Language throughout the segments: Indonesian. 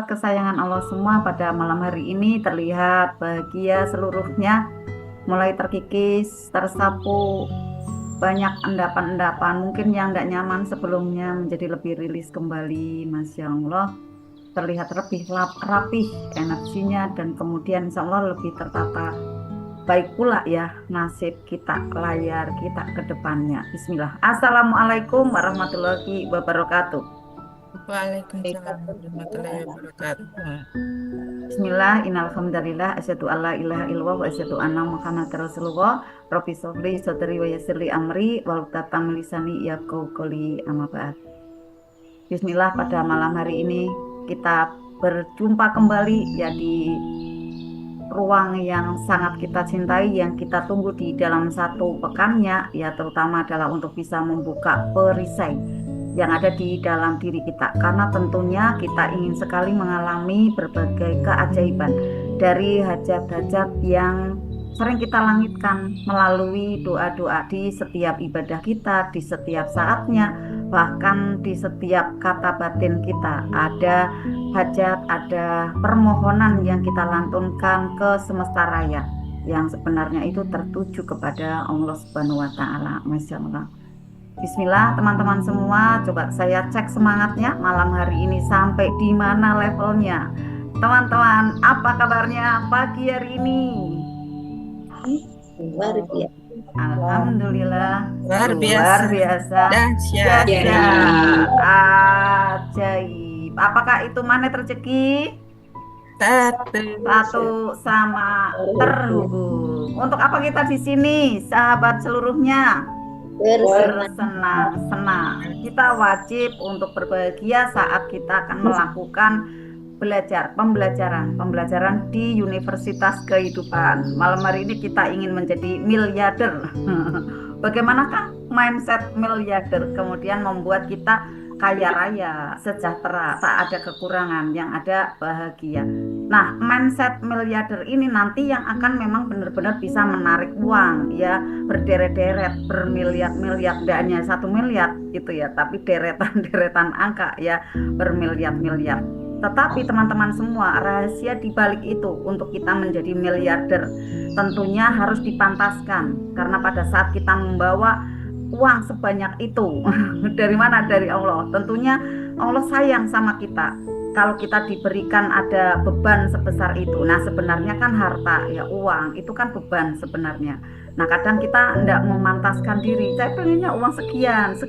sahabat kesayangan Allah semua pada malam hari ini terlihat bahagia seluruhnya, mulai terkikis, tersapu, banyak endapan-endapan mungkin yang tidak nyaman sebelumnya menjadi lebih rilis kembali. Masya Allah, terlihat lebih rapih energinya dan kemudian insya Allah lebih tertata. Baik pula ya nasib kita, layar kita ke depannya. Bismillah. Assalamualaikum warahmatullahi wabarakatuh. Waalaikumsalam warahmatullahi wabarakatuh. Bismillah, innalhamdalillah, asyhadu alla ilaha illallah wa asyhadu anna Muhammadar Rasulullah. Rabbi sholli sadri wa yassirli amri wahlul lisani yafqahu qawli, amma ba'd. Bismillah, pada malam hari ini kita berjumpa kembali ya di ruang yang sangat kita cintai, yang kita tunggu di dalam satu pekannya, ya terutama adalah untuk bisa membuka perisai yang ada di dalam diri kita, karena tentunya kita ingin sekali mengalami berbagai keajaiban dari hajat-hajat yang sering kita langitkan melalui doa-doa di setiap ibadah kita, di setiap saatnya, bahkan di setiap kata batin kita. Ada hajat, ada permohonan yang kita lantunkan ke semesta raya yang sebenarnya itu tertuju kepada Allah Subhanahu wa Ta'ala. Masya Allah. Bismillah, teman-teman semua, coba saya cek semangatnya malam hari ini sampai di mana levelnya. Teman-teman, apa kabarnya pagi hari ini? Luar biasa. Alhamdulillah, Luar luar biasa. biasa, Dahsyat. dahsyat, ajaib. Apakah itu magnet rezeki? Satu sama terhubung. Untuk apa kita di sini, sahabat seluruhnya? Bersenang-senang. Kita wajib untuk berbahagia saat kita akan melakukan pembelajaran di Universitas Kehidupan. Malam hari ini kita ingin menjadi miliarder. Bagaimanakah mindset miliarder kemudian membuat kita kaya raya, sejahtera, tak ada kekurangan, yang ada bahagia. Nah, mindset miliarder ini nanti yang akan memang benar-benar bisa menarik uang, ya, berderet-deret, bermiliar-miliar, tidak hanya 1 miliar gitu ya, tapi deretan-deretan angka ya, bermiliar-miliar. Tetapi teman-teman semua, rahasia di balik itu untuk kita menjadi miliarder tentunya harus dipantaskan, karena pada saat kita membawa uang sebanyak itu dari mana? Dari Allah. Tentunya Allah sayang sama kita. Kalau kita diberikan ada beban sebesar itu, nah sebenarnya kan harta ya, uang itu kan beban sebenarnya. Nah kadang kita tidak memantaskan diri, saya pengennya uang sekian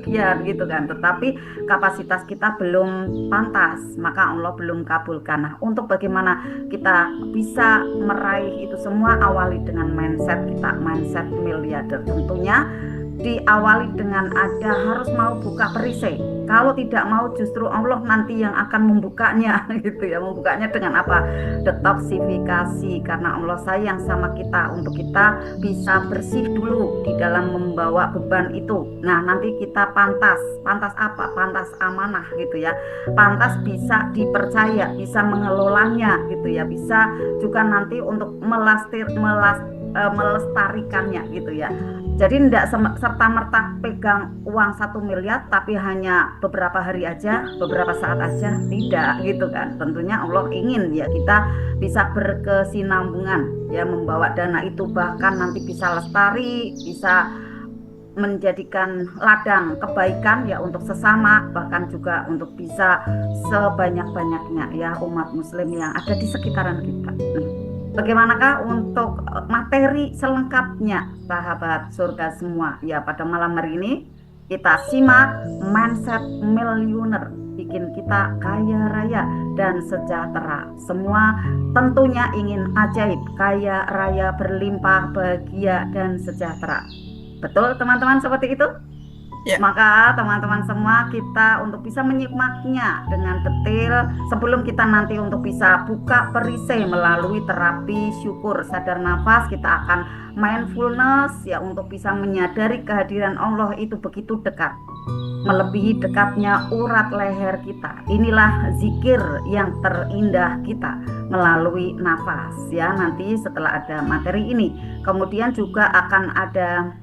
gitu kan, tetapi kapasitas kita belum pantas, maka Allah belum kabulkan. Nah untuk bagaimana kita bisa meraih itu semua, awali dengan mindset kita, mindset miliarder. Tentunya diawali dengan ada harus mau buka perisai. Kalau tidak mau justru Allah nanti yang akan membukanya gitu ya. Membukanya dengan apa? Detoksifikasi, karena Allah sayang sama kita untuk kita bisa bersih dulu di dalam membawa beban itu. Nah nanti kita pantas apa? Pantas amanah gitu ya. Pantas bisa dipercaya, bisa mengelolanya gitu ya. Bisa juga nanti untuk melestarikannya gitu ya. Jadi tidak serta-merta pegang uang 1 miliar tapi hanya beberapa hari aja, beberapa saat aja, tidak gitu kan. Tentunya Allah ingin ya kita bisa berkesinambungan ya, membawa dana itu bahkan nanti bisa lestari, bisa menjadikan ladang kebaikan ya untuk sesama, bahkan juga untuk bisa sebanyak-banyaknya ya umat muslim yang ada di sekitaran kita. Bagaimanakah untuk materi selengkapnya sahabat surga semua? Ya pada malam hari ini kita simak mindset miliuner, bikin kita kaya raya dan sejahtera. Semua tentunya ingin ajaib, kaya raya, berlimpah, bahagia dan sejahtera. Betul teman-teman seperti itu? Ya. Maka teman-teman semua kita untuk bisa menyimaknya dengan detail sebelum kita nanti untuk bisa buka perisai melalui terapi syukur sadar nafas, kita akan mindfulness ya untuk bisa menyadari kehadiran Allah itu begitu dekat, melebihi dekatnya urat leher kita. Inilah zikir yang terindah kita melalui nafas ya. Nanti setelah ada materi ini kemudian juga akan ada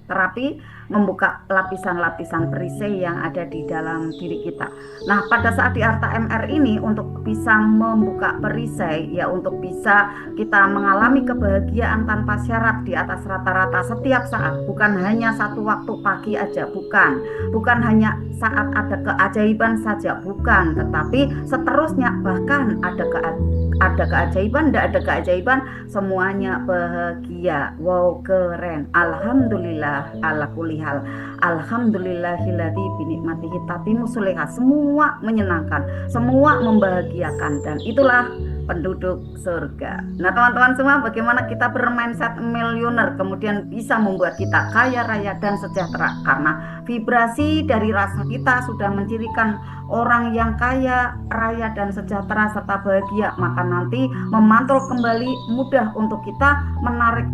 terapi membuka lapisan-lapisan perisai yang ada di dalam diri kita. Nah, pada saat di Arta MR ini untuk bisa membuka perisai ya, untuk bisa kita mengalami kebahagiaan tanpa syarat di atas rata-rata setiap saat, bukan hanya satu waktu pagi aja, bukan hanya saat ada keajaiban saja, bukan, tetapi seterusnya, bahkan ada keajaiban, tidak ada keajaiban, semuanya bahagia. Wow, keren. Alhamdulillah ala kulli hal. Alhamdulillahilladzi binikmatihi tatimmu sholihat. Semua menyenangkan, semua membahagiakan, dan itulah penduduk surga. Nah, teman-teman semua, bagaimana kita bermindset miliuner kemudian bisa membuat kita kaya raya dan sejahtera, karena vibrasi dari rasa kita sudah mencirikan orang yang kaya raya dan sejahtera serta bahagia, maka nanti memantul kembali mudah untuk kita menarik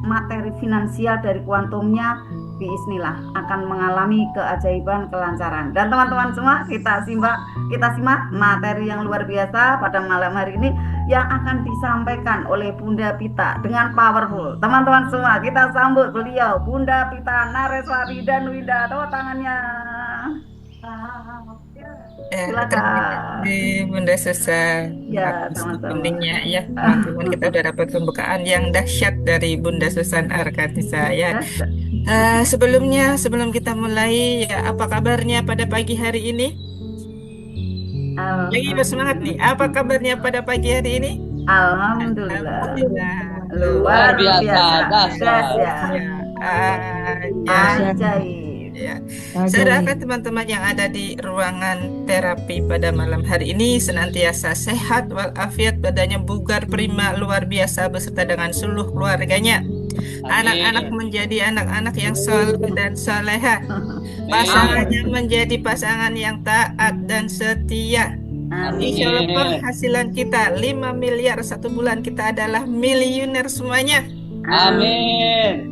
materi finansial dari kuantumnya. Bismillah akan mengalami keajaiban kelancaran. Dan teman-teman semua, kita simak materi yang luar biasa pada malam hari ini yang akan disampaikan oleh Bunda Pita dengan powerful. Teman-teman semua, kita sambut beliau, Bunda Pita Nareswari dan Winda. Tepuk tangannya. Terima kasih Bunda Susan Ya, atas sama-sama. openingnya ya, teman-teman. Kita udah dapat pembukaan yang dahsyat dari Bunda Susan Arkatisa ya. Sebelum kita mulai ya, apa kabarnya pada pagi hari ini? Lagi bersemangat nih. Apa kabarnya pada pagi hari ini? Alhamdulillah. Alhamdulillah. Luar biasa. dahsyat. Ya. Ajaib. Ya. Saudara teman-teman yang ada di ruangan terapi pada malam hari ini senantiasa sehat walafiat, badannya bugar prima luar biasa beserta dengan seluruh keluarganya. Anak-anak menjadi anak-anak yang soleh dan soleha. Pasangannya menjadi pasangan yang taat dan setia. Insya Allah penghasilan kita 5 miliar satu bulan, kita adalah miliuner semuanya. Amin.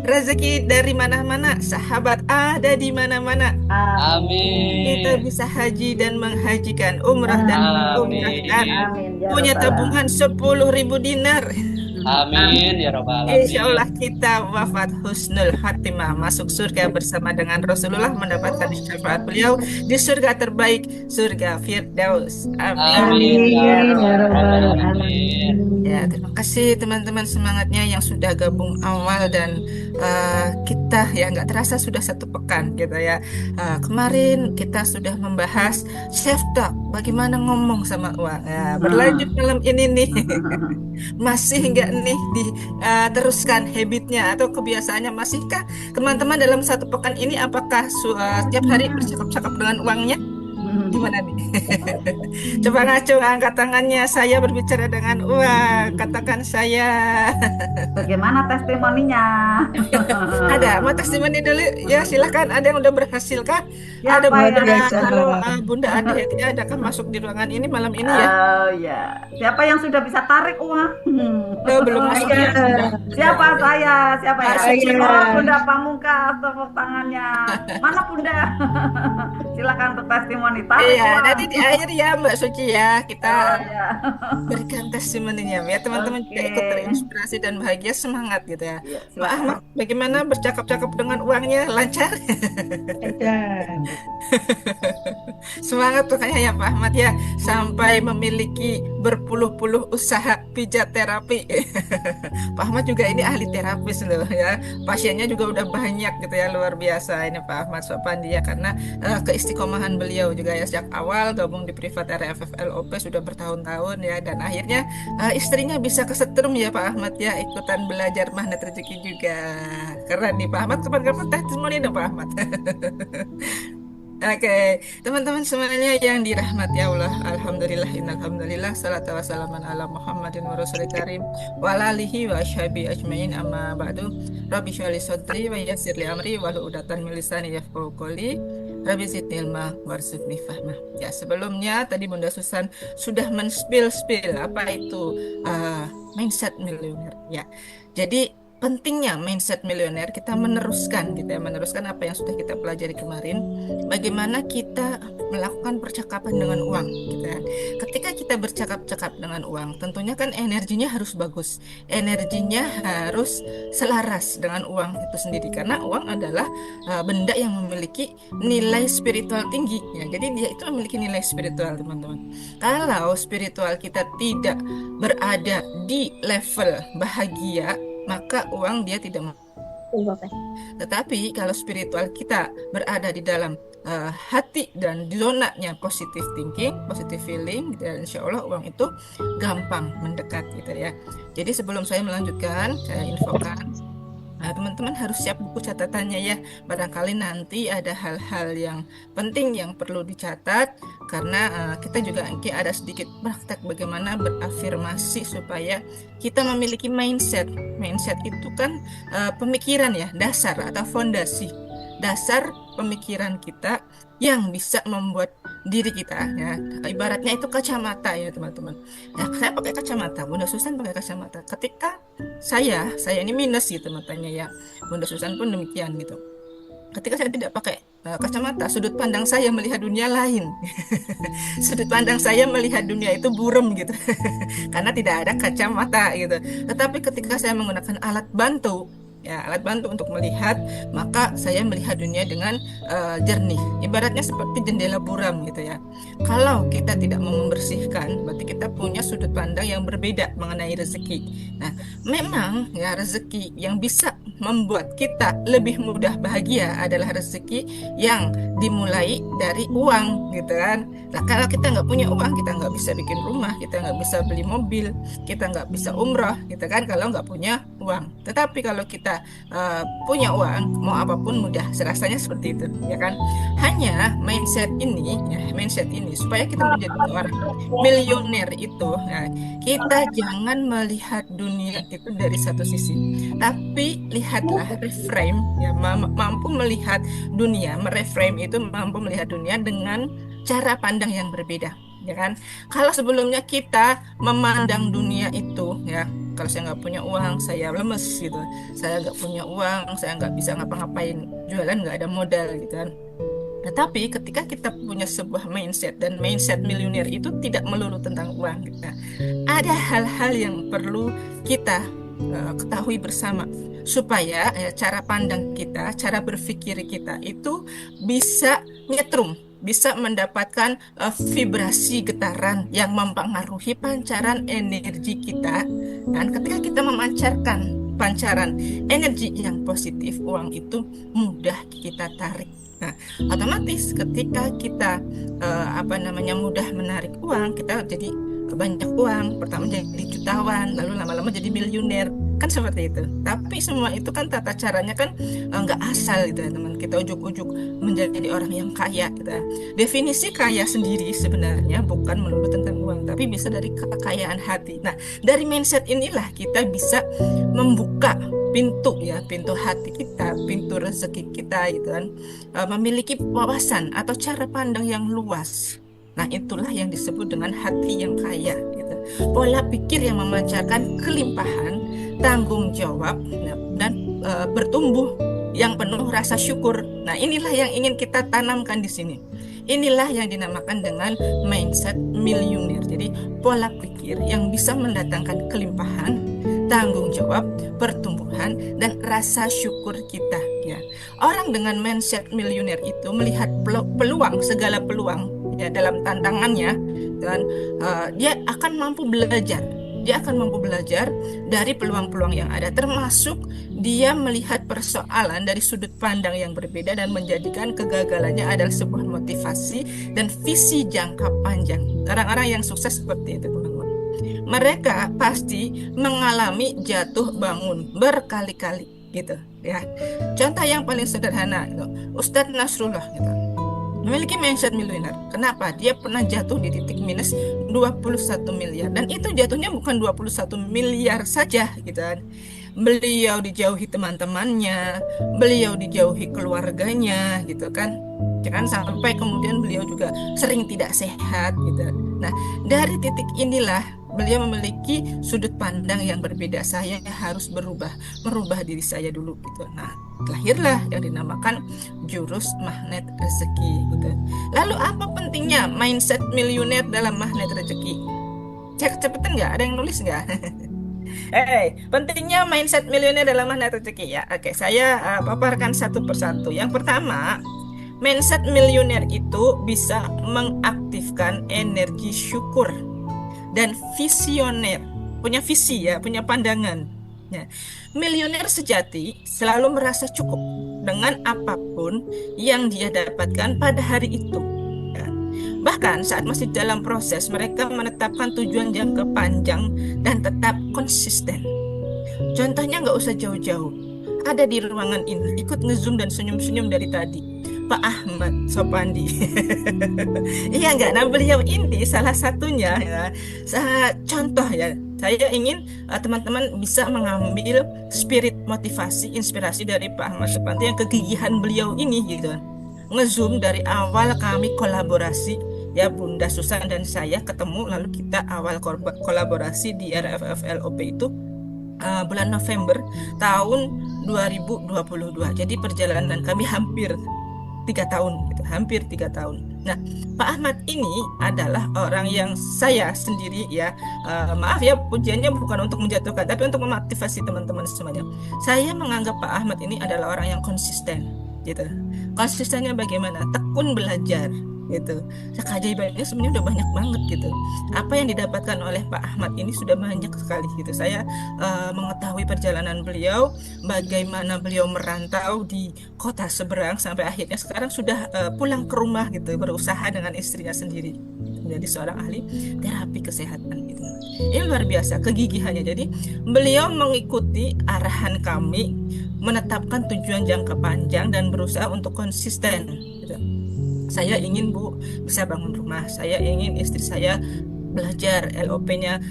Rezeki dari mana-mana, sahabat ada di mana-mana. Amin. Kita bisa haji dan menghajikan, umrah dan umrahkan. Amin. Ya Punya Rabbal tabungan 10.000 dinar. Amin ya Rabbal Alamin. Insya Allah kita wafat husnul khatimah, masuk surga bersama dengan Rasulullah, mendapatkan syafaat beliau di surga terbaik, surga Firdaus. Amin. Amin ya Ya Rabbal Rabbal Alamin. Ya, terima kasih teman-teman semangatnya yang sudah gabung awal, dan kita ya nggak terasa sudah satu pekan gitu ya. Kemarin kita sudah membahas self talk, bagaimana ngomong sama uang. Ya, berlanjut malam ini nih. Masih nggak nih diteruskan habitnya atau kebiasaannya, masihkah teman-teman dalam satu pekan ini? Apakah setiap hari bercakap-cakap dengan uangnya? Gimana nih? Coba ngaco, angkat tangannya. Saya berbicara dengan uang. Katakan saya. Bagaimana testimoninya? Ada, mau testimoni dulu ya, silakan. Ada yang udah berhasil kah? Siapa Ada Bunda. yang- Halo, Bunda Ade, adakah masuk di ruangan ini malam ini ya? Oh ya, siapa yang sudah bisa tarik uang? Belum masuk ya. Siapa saya? Siapa ya? Saya. Oh, Bunda Pamungkas, tepuk tangannya. Mana Bunda? Silakan untuk testimoni. Tarik Iya, uang. nanti di akhir ya Mbak Suci ya, Oh, kita ya. berikan testimoninya ya, teman-teman juga Oke. ikut terinspirasi dan bahagia, semangat gitu ya. Iya, Mbak silakan. Ahmad, bagaimana bercakap-cakap dengan uangnya, lancar? Semangat pokoknya ya Pak Ahmad ya, sampai memiliki berpuluh-puluh usaha pijat terapi. Pak Ahmad juga ini ahli terapis loh ya, pasiennya juga udah banyak gitu ya, luar biasa ini Pak Ahmad Sopandi ya, karena keistiqomahan beliau juga ya, sejak awal gabung di privat RFFLOP sudah bertahun-tahun ya, dan akhirnya istrinya bisa kesetrum ya Pak Ahmad ya, ikutan belajar magnet rezeki juga. Keren nih Pak Ahmad, kapan-kapan testimoni dong Pak Ahmad. Oke, teman-teman semuanya yang dirahmati Allah, alhamdulillah, innalhamdulillah, salatu wassalaman ala Muhammadin wa rasulil karim wa ala alihi wa ashabi ajmain, amma ba'du. Rabbi syrahli sadri wa yassir li amri wahlul 'uqdatam min lisani yafqahu qawli. Rabbi zidni ilma warzuqni fahma. Ya, sebelumnya tadi Bunda Susan sudah men-spill apa itu mindset miliuner ya. Jadi pentingnya mindset milioner kita meneruskan gitu ya, meneruskan apa yang sudah kita pelajari kemarin, bagaimana kita melakukan percakapan dengan uang gitu ya. Ketika kita bercakap-cakap dengan uang, tentunya kan energinya harus bagus, energinya harus selaras dengan uang itu sendiri, karena uang adalah benda yang memiliki nilai spiritual tinggi ya. Jadi dia itu memiliki nilai spiritual, teman-teman. Kalau spiritual kita tidak berada di level bahagia, maka uang dia tidak mau. Tetapi kalau spiritual kita berada di dalam hati dan di zonanya positive thinking, positive feeling, dan insya Allah uang itu gampang mendekat gitu ya. Jadi sebelum saya melanjutkan, saya infokan, teman-teman harus siap buku catatannya ya. Barangkali nanti ada hal-hal yang penting yang perlu dicatat, karena kita juga mungkin ada sedikit praktek bagaimana berafirmasi supaya kita memiliki mindset. Mindset itu kan pemikiran ya, dasar atau fondasi. Dasar pemikiran kita yang bisa membuat diri kita ya, ibaratnya itu kacamata ya teman-teman. Nah, saya pakai kacamata, Bunda Susan pakai kacamata. Ketika saya ini minus gitu matanya ya, Bunda Susan pun demikian gitu. Ketika saya tidak pakai kacamata, sudut pandang saya melihat dunia lain. Sudut pandang saya melihat dunia itu buram gitu, karena tidak ada kacamata gitu. Tetapi ketika saya menggunakan alat bantu, ya alat bantu untuk melihat, maka saya melihat dunia dengan jernih. Ibaratnya seperti jendela buram gitu ya. Kalau kita tidak mau membersihkan, berarti kita punya sudut pandang yang berbeda mengenai rezeki. Nah, memang ya rezeki yang bisa membuat kita lebih mudah bahagia adalah rezeki yang dimulai dari uang gitu kan. Nah, kalau kita nggak punya uang, kita nggak bisa bikin rumah, kita nggak bisa beli mobil, kita nggak bisa umroh gitu kan, kalau nggak punya uang. Tetapi kalau kita punya uang, mau apapun mudah, serasanya seperti itu ya kan. Hanya mindset ini supaya kita menjadi orang milioner itu, nah, kita jangan melihat dunia itu dari satu sisi, tapi lihatlah reframe ya, mampu melihat dunia, mereframe itu mampu melihat dunia dengan cara pandang yang berbeda ya kan. Kalau sebelumnya kita memandang dunia itu ya, kalau saya nggak punya uang saya lemes gitu, saya nggak punya uang saya nggak bisa ngapa-ngapain, jualan nggak ada modal gitu kan. Tetapi ketika kita punya sebuah mindset, dan mindset milioner itu tidak melulu tentang uang gitu. Ada hal-hal yang perlu kita ketahui bersama supaya cara pandang kita, cara berpikir kita itu bisa nyetrum, bisa mendapatkan vibrasi getaran yang mempengaruhi pancaran energi kita. Dan ketika kita memancarkan pancaran energi yang positif, uang itu mudah kita tarik. Nah, otomatis ketika kita mudah menarik uang, kita jadi banyak uang, pertama jadi jutawan, lalu lama-lama jadi miliuner, kan seperti itu. Tapi semua itu kan tata caranya kan nggak asal gitu ya teman. Kita ujuk-ujuk menjadi orang yang kaya gitu. Definisi kaya sendiri sebenarnya bukan melulu tentang uang, tapi bisa dari kekayaan hati. Nah, dari mindset inilah kita bisa membuka pintu ya, pintu hati kita, pintu rezeki kita gitu kan, memiliki wawasan atau cara pandang yang luas. Nah, itulah yang disebut dengan hati yang kaya gitu. Pola pikir yang memancarkan kelimpahan, tanggung jawab, dan bertumbuh yang penuh rasa syukur. Nah, inilah yang ingin kita tanamkan di sini. Inilah yang dinamakan dengan mindset milioner. Jadi pola pikir yang bisa mendatangkan kelimpahan, tanggung jawab, pertumbuhan, dan rasa syukur kita ya. Orang dengan mindset milioner itu melihat peluang, segala peluang ya dalam tantangannya, dan dia akan mampu belajar. Dia akan mampu belajar dari peluang-peluang yang ada, termasuk dia melihat persoalan dari sudut pandang yang berbeda dan menjadikan kegagalannya adalah sebuah motivasi dan visi jangka panjang. Orang-orang yang sukses seperti itu, teman-teman. Mereka pasti mengalami jatuh bangun berkali-kali gitu ya. Contoh yang paling sederhana gitu, Ustadz Nasrullah gitu, memiliki mindset milioner. Kenapa? Dia pernah jatuh di titik minus 21 miliar. Dan itu jatuhnya bukan 21 miliar saja gitu kan. Beliau dijauhi teman-temannya, beliau dijauhi keluarganya gitu kan. Jangan sampai kemudian beliau juga sering tidak sehat gitu. Nah, dari titik inilah beliau memiliki sudut pandang yang berbeda. Saya harus merubah diri saya dulu gitu. Nah, lahirlah yang dinamakan jurus magnet rezeki gitu. Lalu apa pentingnya mindset miliuner dalam magnet rezeki? Cek cepetan nggak? Ada yang nulis nggak? Pentingnya mindset miliuner dalam magnet rezeki ya. Oke, saya paparkan satu persatu. Yang pertama, mindset miliuner itu bisa mengaktifkan energi syukur dan visioner, punya visi ya, punya pandangan. Ya. Miliuner sejati selalu merasa cukup dengan apapun yang dia dapatkan pada hari itu. Ya. Bahkan saat masih dalam proses, mereka menetapkan tujuan jangka panjang dan tetap konsisten. Contohnya nggak usah jauh-jauh. Ada di ruangan ini, ikut ngezoom dan senyum-senyum dari tadi. Pak Ahmad Sopandi. Iya nggak? Nah beliau ini salah satunya ya. Contoh ya. Saya ingin teman-teman bisa mengambil spirit motivasi, inspirasi dari Pak Ahmad Sopandi yang kegigihan beliau ini gitu. Ngezoom dari awal kami kolaborasi ya Bunda Susan dan saya ketemu lalu kita awal kolaborasi di RFFLOP itu bulan November tahun 2022. Jadi perjalanan kami hampir 3 tahun gitu, hampir 3 tahun. Nah, Pak Ahmad ini adalah orang yang saya sendiri ya, maaf ya pujiannya bukan untuk menjatuhkan, tapi untuk memotivasi teman-teman semuanya. Saya menganggap Pak Ahmad ini adalah orang yang konsisten gitu. Konsistennya bagaimana? Tekun belajar gitu. Keajaibannya sebenarnya udah banyak banget gitu. Apa yang didapatkan oleh Pak Ahmad ini sudah banyak sekali gitu. Saya mengetahui perjalanan beliau, bagaimana beliau merantau di kota seberang sampai akhirnya sekarang sudah pulang ke rumah gitu, berusaha dengan istrinya sendiri menjadi seorang ahli terapi kesehatan gitu. Ini luar biasa kegigihannya. Jadi beliau mengikuti arahan kami, menetapkan tujuan jangka panjang dan berusaha untuk konsisten gitu. Saya ingin Bu bisa bangun rumah, saya ingin istri saya belajar LOP-nya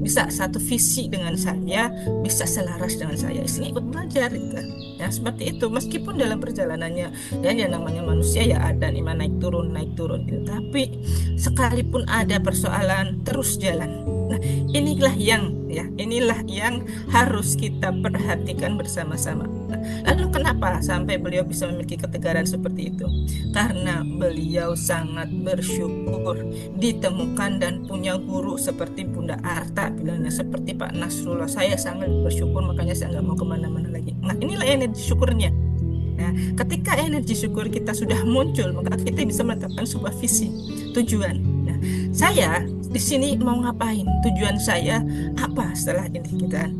bisa satu visi dengan saya, bisa selaras dengan saya, istrinya ikut belajar gitu. Ya seperti itu, meskipun dalam perjalanannya ya yang namanya manusia ya ada nih naik turun gitu. Tapi sekalipun ada persoalan terus jalan. Nah, inilah yang harus kita perhatikan bersama-sama. Nah, lalu kenapa sampai beliau bisa memiliki ketegaran seperti itu? Karena beliau sangat bersyukur ditemukan dan punya guru seperti Bunda Arta, bilangnya seperti Pak Nasrullah. Saya sangat bersyukur, makanya saya nggak mau kemana-mana lagi. Nah, inilah energi syukurnya. Nah, ketika energi syukur kita sudah muncul, maka kita bisa menetapkan sebuah visi, tujuan. Nah, saya di sini mau ngapain? Tujuan saya apa setelah ini kita?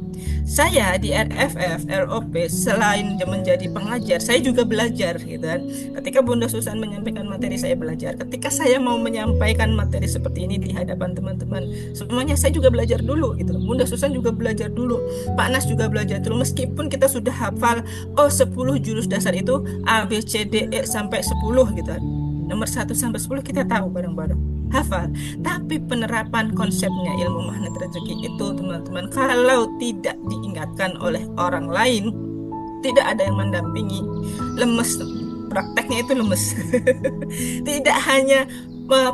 Saya di RFF LOP selain menjadi pengajar, saya juga belajar gitu kan. Ketika Bunda Susan menyampaikan materi, saya belajar. Ketika saya mau menyampaikan materi seperti ini di hadapan teman-teman, semuanya saya juga belajar dulu gitu. Bunda Susan juga belajar dulu, Pak Nas juga belajar dulu. Meskipun kita sudah hafal 10 jurus dasar itu A B C D E sampai 10 gitu kan. Nomor 1 sampai 10 kita tahu bareng-bareng, hafal. Tapi penerapan konsepnya ilmu magnet rezeki itu teman-teman, kalau tidak diingatkan oleh orang lain, tidak ada yang mendampingi, lemes, prakteknya itu lemes. Tidak hanya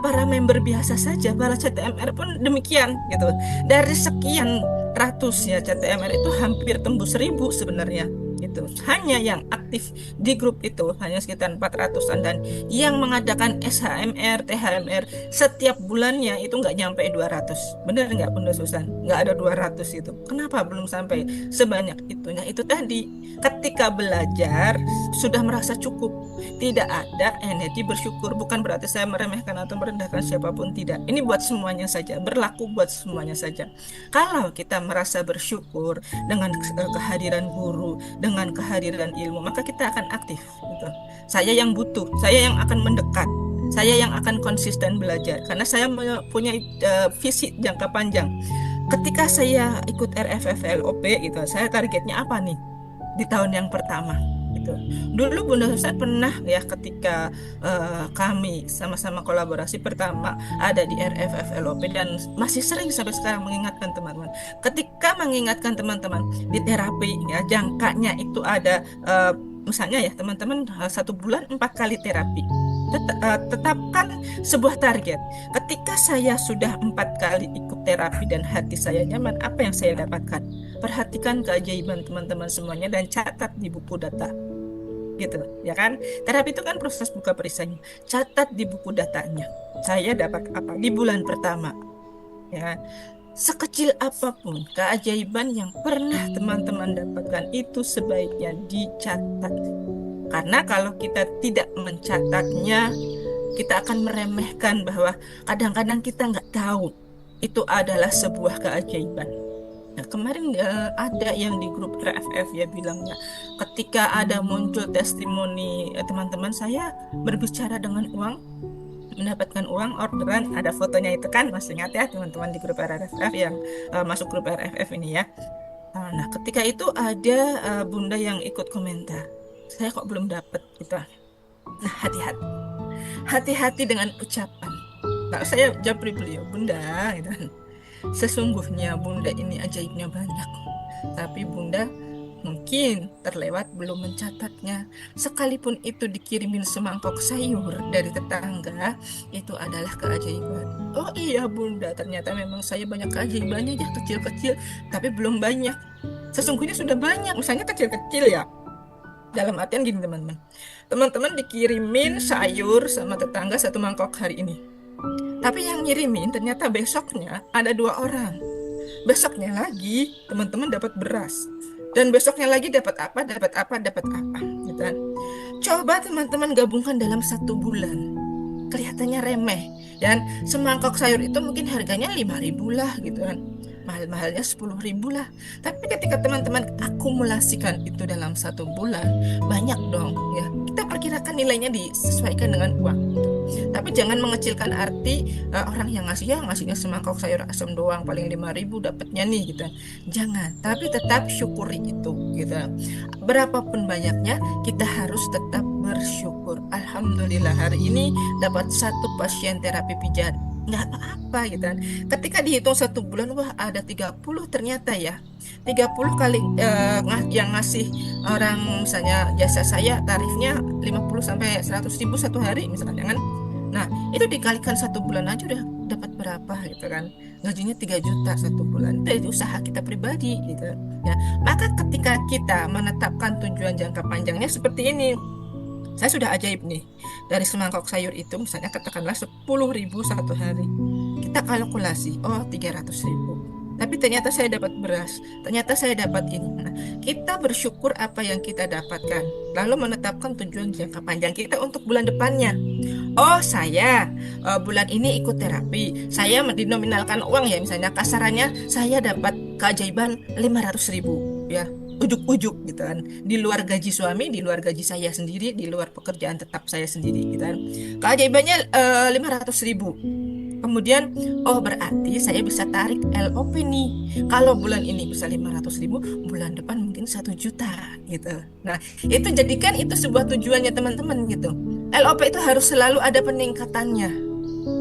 para member biasa saja, para CTMR pun demikian gitu. Dari sekian ratus ya CTMR itu hampir tembus 1000 sebenarnya. Itu hanya yang aktif di grup itu hanya sekitar 400-an, dan yang mengadakan SHMR, THMR setiap bulannya itu nggak nyampe 200. Bener nggak Bunda Susan? Nggak ada 200 itu. Kenapa belum sampai sebanyak itu? Nah itu tadi, ketika belajar sudah merasa cukup, tidak ada energi bersyukur. Bukan berarti saya meremehkan atau merendahkan siapapun, tidak. Ini buat semuanya saja, berlaku buat semuanya saja. Kalau kita merasa bersyukur dengan kehadiran guru, dengan kehadiran ilmu, maka kita akan aktif gitu. Saya yang butuh, saya yang akan mendekat, saya yang akan konsisten belajar karena saya punya visi jangka panjang. Ketika saya ikut RFFLOP gitu, saya targetnya apa nih di tahun yang pertama gitu. Dulu Bunda Susan pernah ya ketika kami sama-sama kolaborasi pertama ada di RFFLOP, dan masih sering sampai sekarang mengingatkan teman-teman. Ketika mengingatkan teman-teman di terapi ya, jangkanya itu ada misalnya ya teman-teman 1 bulan 4 kali terapi. tetapkan sebuah target. Ketika saya sudah 4 kali ikut terapi dan hati saya nyaman, apa yang saya dapatkan? Perhatikan keajaiban teman-teman semuanya dan catat di buku data. Gitu, ya kan? Terapi itu kan proses buka perisainya. Catat di buku datanya. Saya dapat apa di bulan pertama? Ya, sekecil apapun keajaiban yang pernah teman-teman dapatkan itu sebaiknya dicatat. Karena kalau kita tidak mencatatnya, kita akan meremehkan bahwa kadang-kadang kita nggak tahu itu adalah sebuah keajaiban. Nah, kemarin ada yang di grup RFF ya bilangnya, ketika ada muncul testimoni teman-teman saya berbicara dengan uang, mendapatkan uang orderan, ada fotonya itu kan, masih ingat ya teman-teman di grup RFF yang masuk grup RFF ini ya. Nah, ketika itu ada bunda yang ikut komentar, saya kok belum dapat gitu. Nah, hati-hati dengan ucapan. Nah, saya japri beliau, bunda, gitu kan. Sesungguhnya bunda ini ajaibnya banyak, tapi bunda mungkin terlewat belum mencatatnya. Sekalipun itu dikirimin semangkok sayur dari tetangga, itu adalah keajaiban. Oh iya bunda, ternyata memang saya banyak keajaibannya ya, kecil-kecil, tapi belum banyak. Sesungguhnya sudah banyak, misalnya kecil-kecil ya. Dalam artian gini teman-teman, teman-teman dikirimin sayur sama tetangga 1 mangkok hari ini. Tapi yang ngirimin ternyata besoknya ada 2 orang. Besoknya lagi teman-teman dapat beras. Dan besoknya lagi dapat apa, gitu kan. Coba teman-teman gabungkan dalam 1 bulan. Kelihatannya remeh. Dan semangkok sayur itu mungkin harganya 5.000 lah gitu kan. Mahal-mahalnya 10.000 lah. Tapi ketika teman-teman akumulasikan itu dalam 1 bulan, banyak dong ya. Kita perkirakan nilainya disesuaikan dengan uang gitu. Tapi jangan mengecilkan arti orang yang ngasihnya semangkok sayur asam doang, paling 5.000 dapatnya nih gitu. Jangan, tapi tetap syukuri itu gitu. Berapapun banyaknya, kita harus tetap bersyukur. Alhamdulillah hari ini dapat 1 pasien terapi pijat. Nggak apa-apa gitu kan. Ketika dihitung 1 bulan, wah ada 30 ternyata ya. 30 kali yang ngasih orang misalnya jasa saya tarifnya 50 sampai 100.000 1 hari misalnya kan. Nah, itu dikalikan 1 bulan aja udah dapat berapa gitu kan. Gajinya 3 juta 1 bulan. Itu usaha kita pribadi gitu. Ya, maka ketika kita menetapkan tujuan jangka panjangnya seperti ini. Saya sudah ajaib nih. Dari semangkok sayur itu misalnya katakanlah 10.000 1 hari. Kita kalkulasi, oh 300.000. Tapi ternyata saya dapat beras, ternyata saya dapat ini. Nah, kita bersyukur apa yang kita dapatkan. Lalu menetapkan tujuan jangka panjang kita untuk bulan depannya. Oh saya bulan ini ikut terapi, saya dinominalkan uang ya, misalnya kasarannya saya dapat keajaiban 500.000 ya, ujuk-ujuk gitu kan, di luar gaji suami, di luar gaji saya sendiri, di luar pekerjaan tetap saya sendiri gitu kan. Keajaibannya 500.000. Kemudian, oh berarti saya bisa tarik LOP nih. Kalau bulan ini bisa 500.000, bulan depan mungkin 1 juta gitu. Nah, itu jadikan itu sebuah tujuannya teman-teman gitu. LOP itu harus selalu ada peningkatannya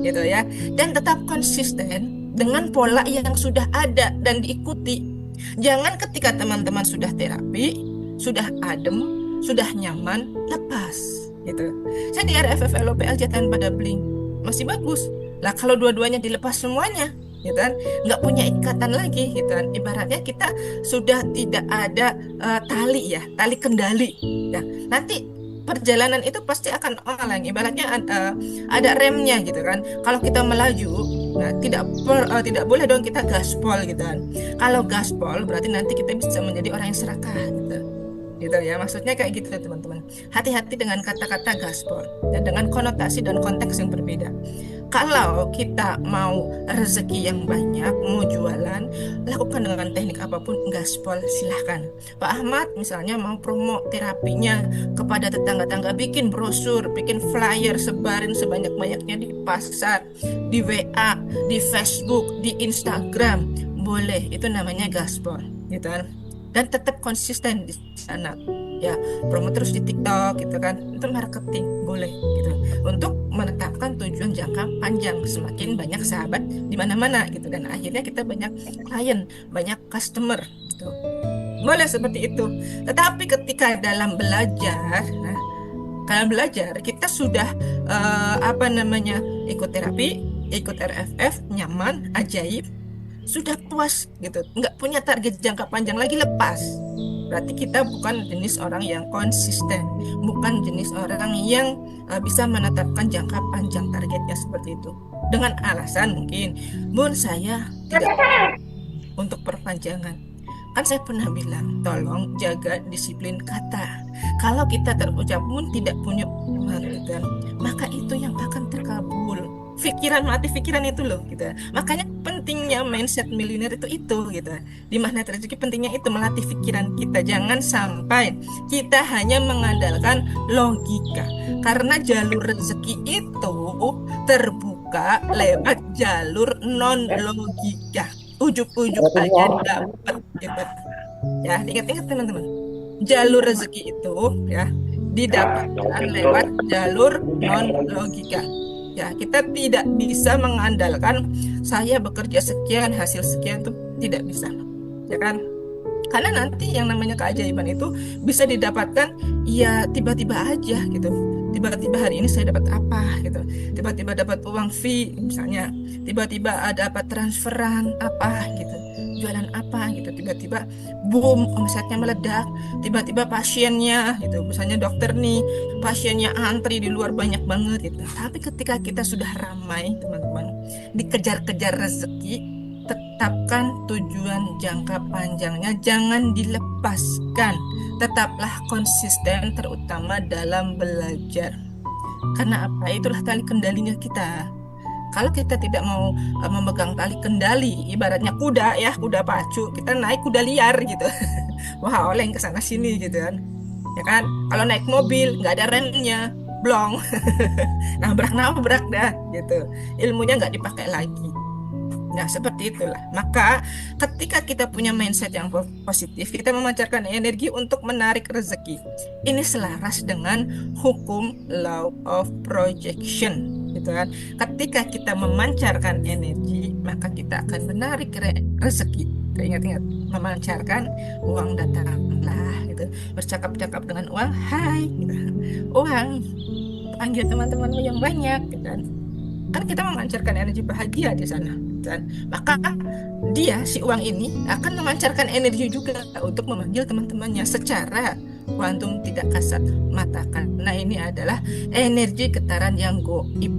gitu ya. Dan tetap konsisten dengan pola yang sudah ada dan diikuti. Jangan ketika teman-teman sudah terapi, sudah adem, sudah nyaman, lepas gitu. Saya di RFF LOP aja tanpa doubling masih bagus. Lah kalau dua-duanya dilepas semuanya, gitu kan, nggak punya ikatan lagi, gitu kan. Ibaratnya kita sudah tidak ada tali ya, tali kendali. Ya, nanti perjalanan itu pasti akan oleng. Ibaratnya ada remnya, gitu kan. Kalau kita melaju, nah tidak boleh dong kita gaspol, gitu kan. Kalau gaspol berarti nanti kita bisa menjadi orang yang serakah, gitu ya. Maksudnya kayak gitu teman-teman. Hati-hati dengan kata-kata gaspol dan dengan konotasi dan konteks yang berbeda. Kalau kita mau rezeki yang banyak, mau jualan, lakukan dengan teknik apapun, gaspol silahkan. Pak Ahmad misalnya mau promo terapinya kepada tetangga-tetangga, bikin brosur, bikin flyer, sebarin sebanyak-banyaknya di pasar, di WA, di Facebook, di Instagram, boleh, itu namanya gaspol, gitu kan. Dan tetap konsisten di sana. Ya, promo terus di TikTok gitu kan. Itu marketing, boleh gitu. Untuk menetapkan tujuan jangka panjang, semakin banyak sahabat di mana-mana gitu, dan akhirnya kita banyak klien, banyak customer gitu. Boleh seperti itu. Tetapi ketika dalam belajar, kita kita sudah ikut terapi, ikut RFF, nyaman, ajaib, sudah puas gitu, nggak punya target jangka panjang lagi, lepas. Berarti kita bukan jenis orang yang konsisten, bukan jenis orang yang bisa menetapkan jangka panjang targetnya seperti itu. Dengan alasan mungkin, Bun, saya tidak untuk perpanjangan. Kan saya pernah bilang, tolong jaga disiplin kata. Kalau kita terucap pun tidak punya gitu, maka itu yang akan terkabul. Melatih pikiran itu loh gitu. Makanya pentingnya mindset milioner itu gitu. Di magnet rezeki pentingnya itu melatih pikiran kita. Jangan sampai kita hanya mengandalkan logika. Karena jalur rezeki itu terbuka lewat jalur non logika. Ujuk-ujuk aja dapat gitu. Ya, ingat-ingat teman-teman. Jalur rezeki itu ya didapatkan lewat jalur non logika. Ya, kita tidak bisa mengandalkan saya bekerja sekian, hasil sekian, itu tidak bisa. Ya kan? Karena nanti yang namanya keajaiban itu bisa didapatkan ya tiba-tiba aja gitu. Tiba-tiba hari ini saya dapat apa gitu. Tiba-tiba dapat uang fee misalnya. Tiba-tiba ada dapat transferan apa gitu. Jualan apa gitu. Tiba-tiba boom, omsetnya meledak. Tiba-tiba pasiennya gitu. Misalnya dokter nih, pasiennya antri di luar banyak banget gitu. Tapi ketika kita sudah ramai teman-teman, dikejar-kejar rezeki, tetapkan tujuan jangka panjangnya, jangan dilepaskan. Tetaplah konsisten, terutama dalam belajar. Karena apa? Itulah tali kendalinya kita. Kalau kita tidak mau memegang tali kendali, ibaratnya kuda ya, kuda pacu, kita naik kuda liar gitu. Wah, oleng ke sana sini gitu kan. Ya kan? Kalau naik mobil nggak ada remnya, blong. Nabrak dah gitu. Ilmunya nggak dipakai lagi. Nah, seperti itulah. Maka ketika kita punya mindset yang positif, kita memancarkan energi untuk menarik rezeki. Ini selaras dengan hukum law of projection, gitu kan. Ketika kita memancarkan energi, maka kita akan menarik rezeki. Ingat-ingat, memancarkan uang datanglah, gitu. Bercakap-cakap dengan uang, hai, gitu. Uang, panggil teman-temanmu yang banyak, gitu kan. Kan kita memancarkan energi bahagia di sana. Dan maka dia si uang ini akan memancarkan energi juga untuk memanggil teman-temannya secara kuantum tidak kasat mata. Nah, ini adalah energi getaran yang goib.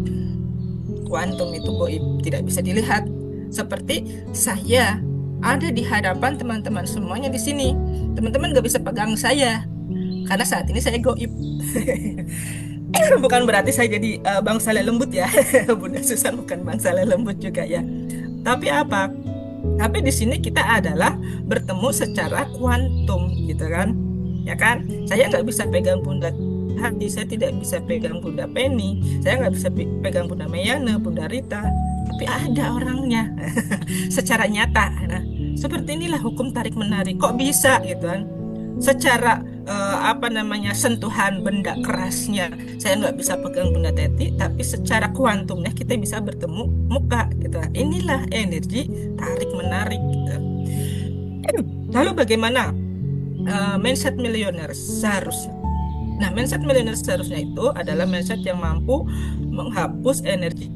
Kuantum itu goib, tidak bisa dilihat. Seperti saya ada di hadapan teman-teman semuanya di sini. Teman-teman nggak bisa pegang saya karena saat ini saya goib. Bukan berarti saya jadi bangsa lembut ya. Bunda Susan bukan bangsa lembut juga ya. Tapi apa? Tapi di sini kita adalah bertemu secara kuantum gitu kan. Ya kan? Saya nggak bisa pegang Bunda Hati, saya tidak bisa pegang Bunda Penny, saya nggak bisa pegang Bunda Meyana, Bunda Rita. Tapi ada orangnya secara nyata. Nah, seperti inilah hukum tarik menarik. Kok bisa gitu kan? Secara sentuhan benda kerasnya saya nggak bisa pegang Bunda Teti, tapi secara kuantumnya kita bisa bertemu muka gitu. Inilah energi tarik menarik gitu. Lalu bagaimana mindset milioner seharusnya? Nah, mindset milioner seharusnya itu adalah mindset yang mampu menghapus energi.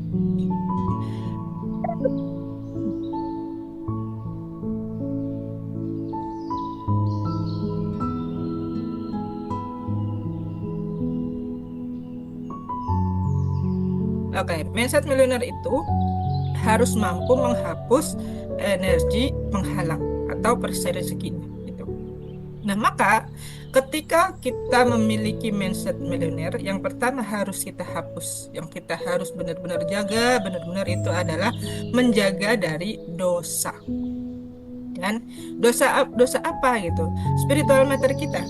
Oke, mindset milioner itu harus mampu menghapus energi penghalang atau perisai rezekinya gitu. Nah, maka ketika kita memiliki mindset milioner, yang pertama harus kita hapus, yang kita harus benar-benar jaga, benar-benar itu adalah menjaga dari dosa. Dan dosa apa gitu? Spiritual matter kita.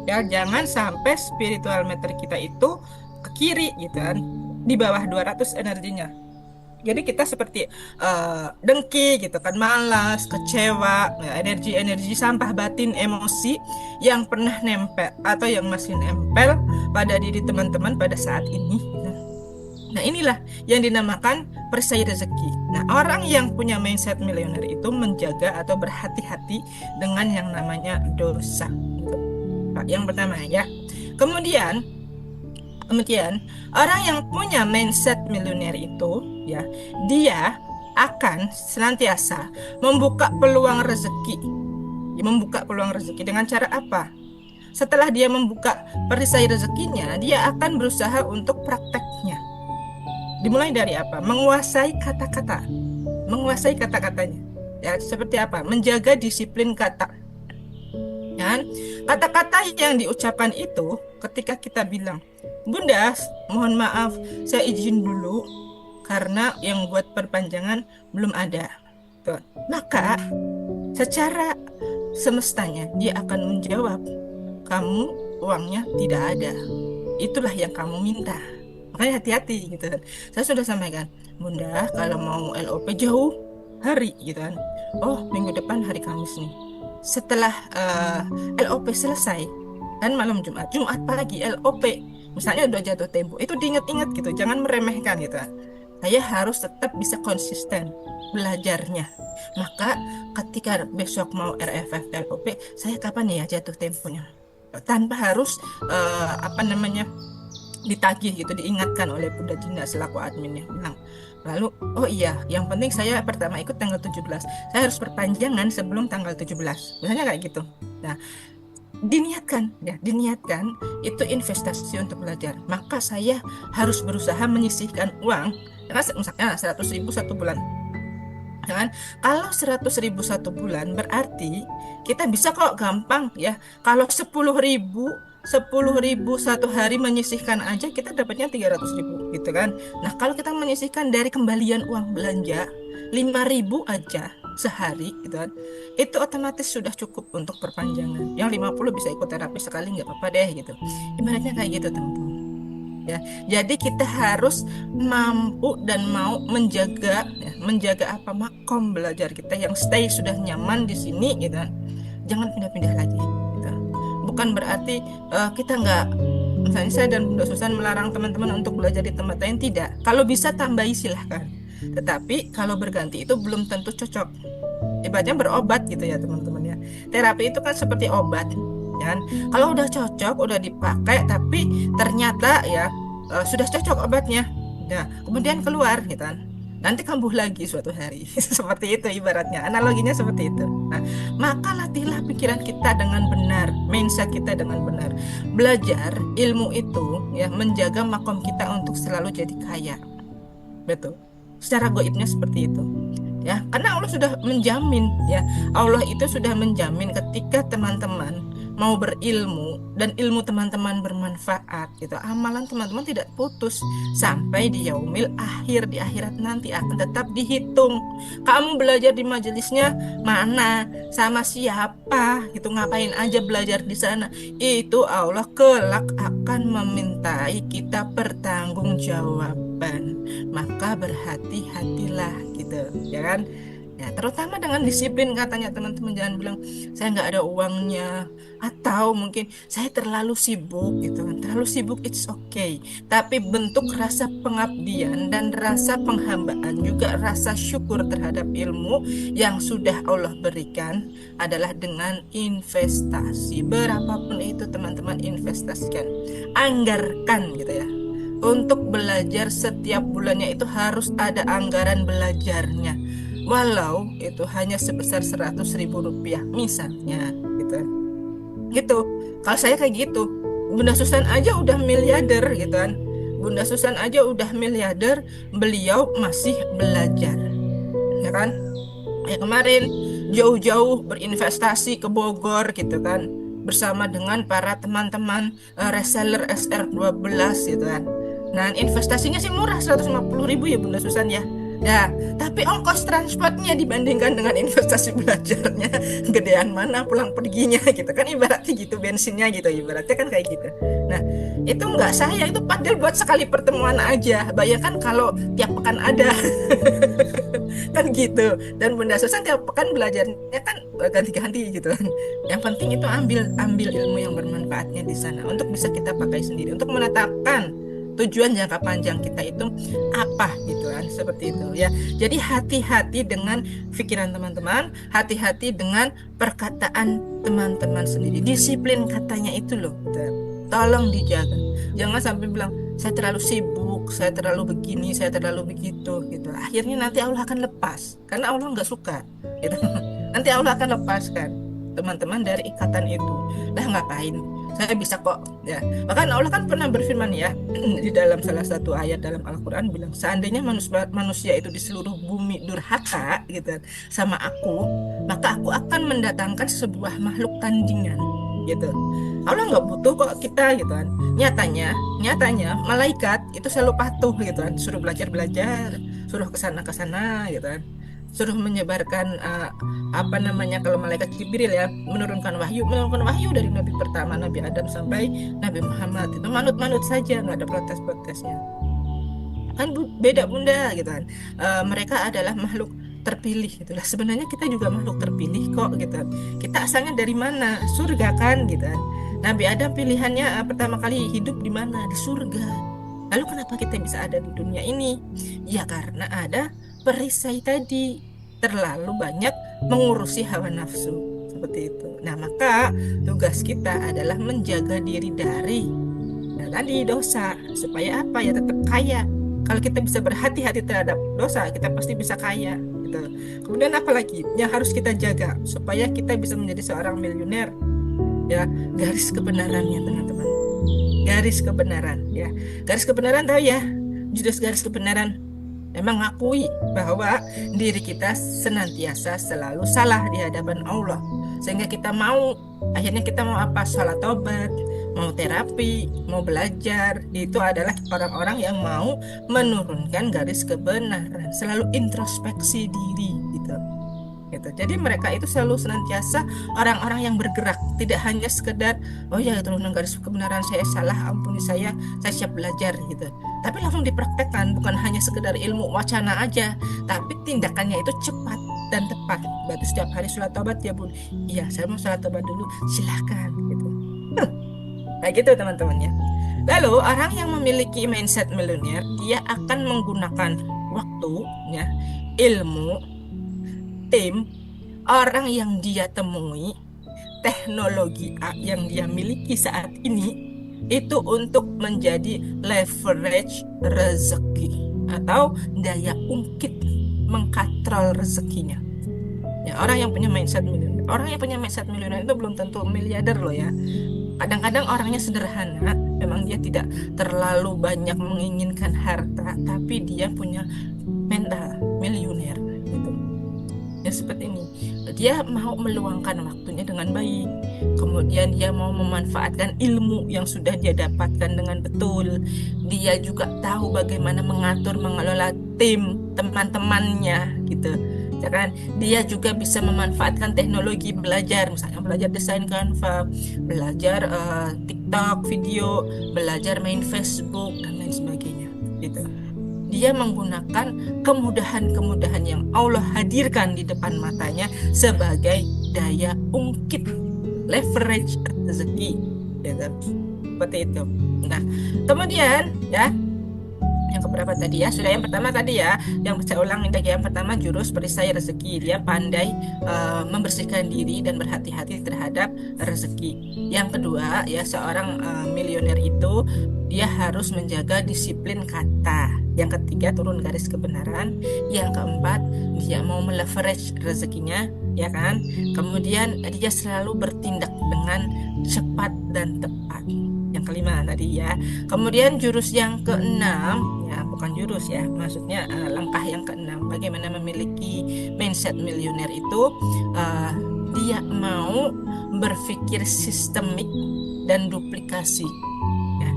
Ya, jangan sampai spiritual matter kita itu ke kiri gitu kan. Di bawah 200 energinya. Jadi kita seperti dengki gitu kan, malas, kecewa, energi-energi sampah batin, emosi yang pernah nempel atau yang masih nempel pada diri teman-teman pada saat ini. Nah, inilah yang dinamakan perisai rezeki. Nah, orang yang punya mindset milioner itu menjaga atau berhati-hati dengan yang namanya dosa. Yang pertama ya. Kemudian Kemudian orang yang punya mindset miliuner itu ya, dia akan senantiasa membuka peluang rezeki. Membuka peluang rezeki dengan cara apa? Setelah dia membuka perisai rezekinya, dia akan berusaha untuk prakteknya. Dimulai dari apa? Menguasai kata-kata. Menguasai kata-katanya. Ya, seperti apa? Menjaga disiplin kata. Dan kata-kata yang diucapkan itu ketika kita bilang, Bunda, mohon maaf, saya izin dulu karena yang buat perpanjangan belum ada. Tuh. Maka secara semestanya dia akan menjawab, kamu uangnya tidak ada. Itulah yang kamu minta. Makanya hati-hati gitu kan. Saya sudah sampaikan, Bunda, kalau mau LOP jauh hari gitu kan. Oh, minggu depan hari Kamis nih. Setelah LOP selesai dan malam Jumat pagi LOP, misalnya udah jatuh tempo, itu diingat-ingat gitu, jangan meremehkan gitu. Saya harus tetap bisa konsisten belajarnya. Maka ketika besok mau RFF LOP, saya kapan ya jatuh temponya? Tanpa harus ditagih gitu, diingatkan oleh Bunda Dina selaku adminnya bilang. Lalu, oh iya, yang penting saya pertama ikut tanggal 17. Saya harus perpanjangan sebelum tanggal 17. Misalnya kayak gitu. Nah, diniatkan itu investasi untuk belajar. Maka saya harus berusaha menyisihkan uang, misalnya 100.000 satu bulan. Kan? Kalau 100.000 satu bulan berarti kita bisa kok gampang ya. Kalau 10.000 satu hari menyisihkan aja kita dapatnya 300.000 gitu kan. Nah, kalau kita menyisihkan dari kembalian uang belanja 5.000 aja sehari gitu kan, itu otomatis sudah cukup untuk perpanjangan. Yang 50 bisa ikut terapi sekali nggak apa-apa deh gitu. Ibaratnya kayak gitu teman-teman. Ya, jadi kita harus mampu dan mau menjaga apa makom belajar kita yang stay sudah nyaman di sini gitu. Jangan pindah-pindah lagi gitu. Bukan berarti kita nggak, misalnya saya dan Bunda Susan melarang teman-teman untuk belajar di tempat lain, tidak. Kalau bisa tambahi silahkan. Tetapi kalau berganti itu belum tentu cocok. Ibaratnya berobat gitu ya teman-teman ya. Terapi itu kan seperti obat. Kan? Kalau udah cocok, udah dipakai, tapi ternyata ya sudah cocok obatnya, nah kemudian keluar gitu kan, nanti kambuh lagi suatu hari. Seperti itu ibaratnya, analoginya seperti itu. Nah, maka latihlah pikiran kita dengan benar, mindset kita dengan benar. Belajar ilmu itu ya menjaga makom kita untuk selalu jadi kaya. Betul. Secara goibnya seperti itu. Ya, karena Allah sudah menjamin ya. Allah itu sudah menjamin ketika teman-teman mau berilmu dan ilmu teman-teman bermanfaat gitu, amalan teman-teman tidak putus sampai di yaumil akhir, di akhirat nanti akan tetap dihitung. Kamu belajar di majelisnya mana, sama siapa gitu, ngapain aja belajar di sana, itu Allah kelak akan memintai kita pertanggungjawaban. Maka berhati-hatilah gitu ya kan. Ya, terutama dengan disiplin katanya teman-teman, jangan bilang saya nggak ada uangnya atau mungkin saya terlalu sibuk gitu kan. Terlalu sibuk it's okay, tapi bentuk rasa pengabdian dan rasa penghambaan juga rasa syukur terhadap ilmu yang sudah Allah berikan adalah dengan investasi. Berapapun itu teman-teman investasikan, anggarkan gitu ya. Untuk belajar setiap bulannya itu harus ada anggaran belajarnya. Walau itu hanya sebesar 100.000 rupiah misalnya gitu. Kalau saya kayak gitu, Bunda Susan aja udah miliarder gitu kan. Bunda Susan aja udah miliarder, beliau masih belajar ya kan. Kemarin jauh-jauh berinvestasi ke Bogor gitu kan, bersama dengan para teman-teman reseller SR12 gitu kan. Nah, investasinya sih murah 150.000 ya Bunda Susan ya. Ya, tapi ongkos transportnya dibandingkan dengan investasi belajarnya, gedean mana pulang perginya gitu kan, ibaratnya gitu, bensinnya gitu, ibaratnya kan kayak gitu. Nah, itu enggak saya, itu padahal buat sekali pertemuan aja. Bayangkan kalau tiap pekan ada. Kan gitu. Dan Bunda Susan tiap pekan belajarnya kan ganti-ganti gitu kan. Yang penting itu ambil ilmu yang bermanfaatnya di sana untuk bisa kita pakai sendiri, untuk menetapkan tujuan jangka panjang kita itu apa gitu kan, seperti itu ya. Jadi hati-hati dengan pikiran teman-teman, hati-hati dengan perkataan teman-teman sendiri. Disiplin katanya itu loh, tolong dijaga. Jangan sampai bilang saya terlalu sibuk, saya terlalu begini, saya terlalu begitu gitu. Akhirnya nanti Allah akan lepas karena Allah nggak suka gitu. Nanti Allah akan lepaskan teman-teman dari ikatan itu. Lah ngapain? Saya bisa kok ya. Bahkan Allah kan pernah berfirman ya di dalam salah satu ayat dalam Al-Qur'an bilang seandainya manusia itu di seluruh bumi durhaka gitu sama aku, maka aku akan mendatangkan sebuah makhluk tandingan gitu. Allah nggak butuh kok kita gitu kan. Nyatanya malaikat itu selalu patuh gitu kan, suruh belajar, suruh kesana gitu kan, suruh menyebarkan apa namanya, kalau malaikat Jibril ya menurunkan wahyu dari Nabi pertama Nabi Adam sampai Nabi Muhammad itu manut saja, nggak ada protesnya kan. Beda bunda gitu kan. Mereka adalah makhluk terpilih itulah, sebenarnya kita juga makhluk terpilih kok gitu kan. Kita asalnya dari mana? Surga kan gitu kan. Nabi Adam pilihannya pertama kali hidup di mana? Di surga. Lalu kenapa kita bisa ada di dunia ini? Ya karena ada perisai tadi, terlalu banyak mengurusi hawa nafsu seperti itu. Nah maka tugas kita adalah menjaga diri dari tadi dosa, supaya apa ya, tetap kaya. Kalau kita bisa berhati-hati terhadap dosa, kita pasti bisa kaya gitu. Kemudian apa lagi yang harus kita jaga supaya kita bisa menjadi seorang miliuner? Ya, garis kebenarannya teman-teman. Garis kebenaran ya. Garis kebenaran tahu ya? Judul garis kebenaran memang mengakui bahwa diri kita senantiasa selalu salah di hadapan Allah, sehingga kita akhirnya kita mau apa? Salat taubat, mau terapi, mau belajar. Itu adalah orang-orang yang mau menurunkan garis kebenaran, selalu introspeksi diri gitu. Jadi mereka itu selalu senantiasa orang-orang yang bergerak, tidak hanya sekedar oh ya turun garis kebenaran, saya salah, ampuni saya siap belajar gitu. Tapi langsung dipraktekkan, bukan hanya sekedar ilmu wacana aja, tapi tindakannya itu cepat dan tepat. Berarti setiap hari sholat taubat ya bun, iya saya mau sholat taubat dulu, silahkan gitu. Kayak gitu teman-temannya. Lalu orang yang memiliki mindset milenial, dia akan menggunakan waktunya, ilmu, tim, orang yang dia temui, teknologi yang dia miliki saat ini itu untuk menjadi leverage rezeki atau daya ungkit mengkatrol rezekinya. Ya, orang yang punya mindset milioner itu belum tentu miliarder loh ya. Kadang-kadang orangnya sederhana, memang dia tidak terlalu banyak menginginkan harta, tapi dia punya mental miliuner gitu. Ya seperti ini, dia mau meluangkan waktunya dengan baik, kemudian dia mau memanfaatkan ilmu yang sudah dia dapatkan dengan betul. Dia juga tahu bagaimana mengelola tim teman-temannya gitu, ya kan. Dia juga bisa memanfaatkan teknologi, belajar misalnya belajar desain Canva, belajar TikTok video, belajar main Facebook dan lain sebagainya gitu. Dia menggunakan kemudahan-kemudahan yang Allah hadirkan di depan matanya sebagai daya ungkit, leverage rezeki, ya kan? Seperti itu. Nah, kemudian ya, yang keberapa tadi ya? Sudah yang pertama tadi ya, yang saya ulang lagi, yang pertama jurus perisai rezeki. Dia pandai membersihkan diri dan berhati-hati terhadap rezeki. Yang kedua ya, seorang milioner itu dia harus menjaga disiplin kata. Yang ketiga turun garis kebenaran. Yang keempat dia mau meleverage rezekinya, ya kan. Kemudian dia selalu bertindak dengan cepat dan tepat. Yang kelima tadi ya. Kemudian jurus yang keenam ya, bukan jurus ya, maksudnya langkah yang keenam, bagaimana memiliki mindset milioner itu, dia mau berpikir sistemik dan duplikasi ya.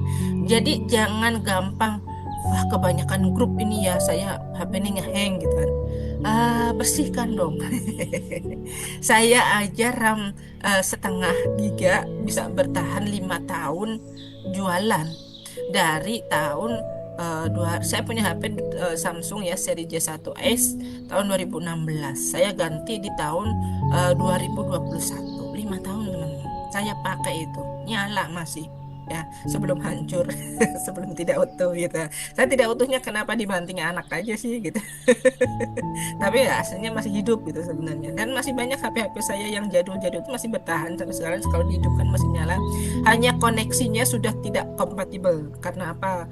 Jadi jangan gampang wah kebanyakan grup ini ya, saya HP ini ngehang gitu kan. Bersihkan dong. Saya aja RAM setengah giga bisa bertahan 5 tahun jualan. Dari tahun saya punya HP Samsung ya seri J1S tahun 2016. Saya ganti di tahun 2021. 5 tahun teman-teman. Saya pakai itu, nyala masih ya, sebelum hancur, sebelum tidak utuh gitu. Saya tidak utuhnya kenapa dibanting anak aja sih gitu. Tapi ya aslinya masih hidup gitu sebenarnya. Dan masih banyak HP-HP saya yang jadul-jadul itu masih bertahan sampai sekarang, kalau dihidupkan masih nyala. Hanya koneksinya sudah tidak kompatibel. Karena apa?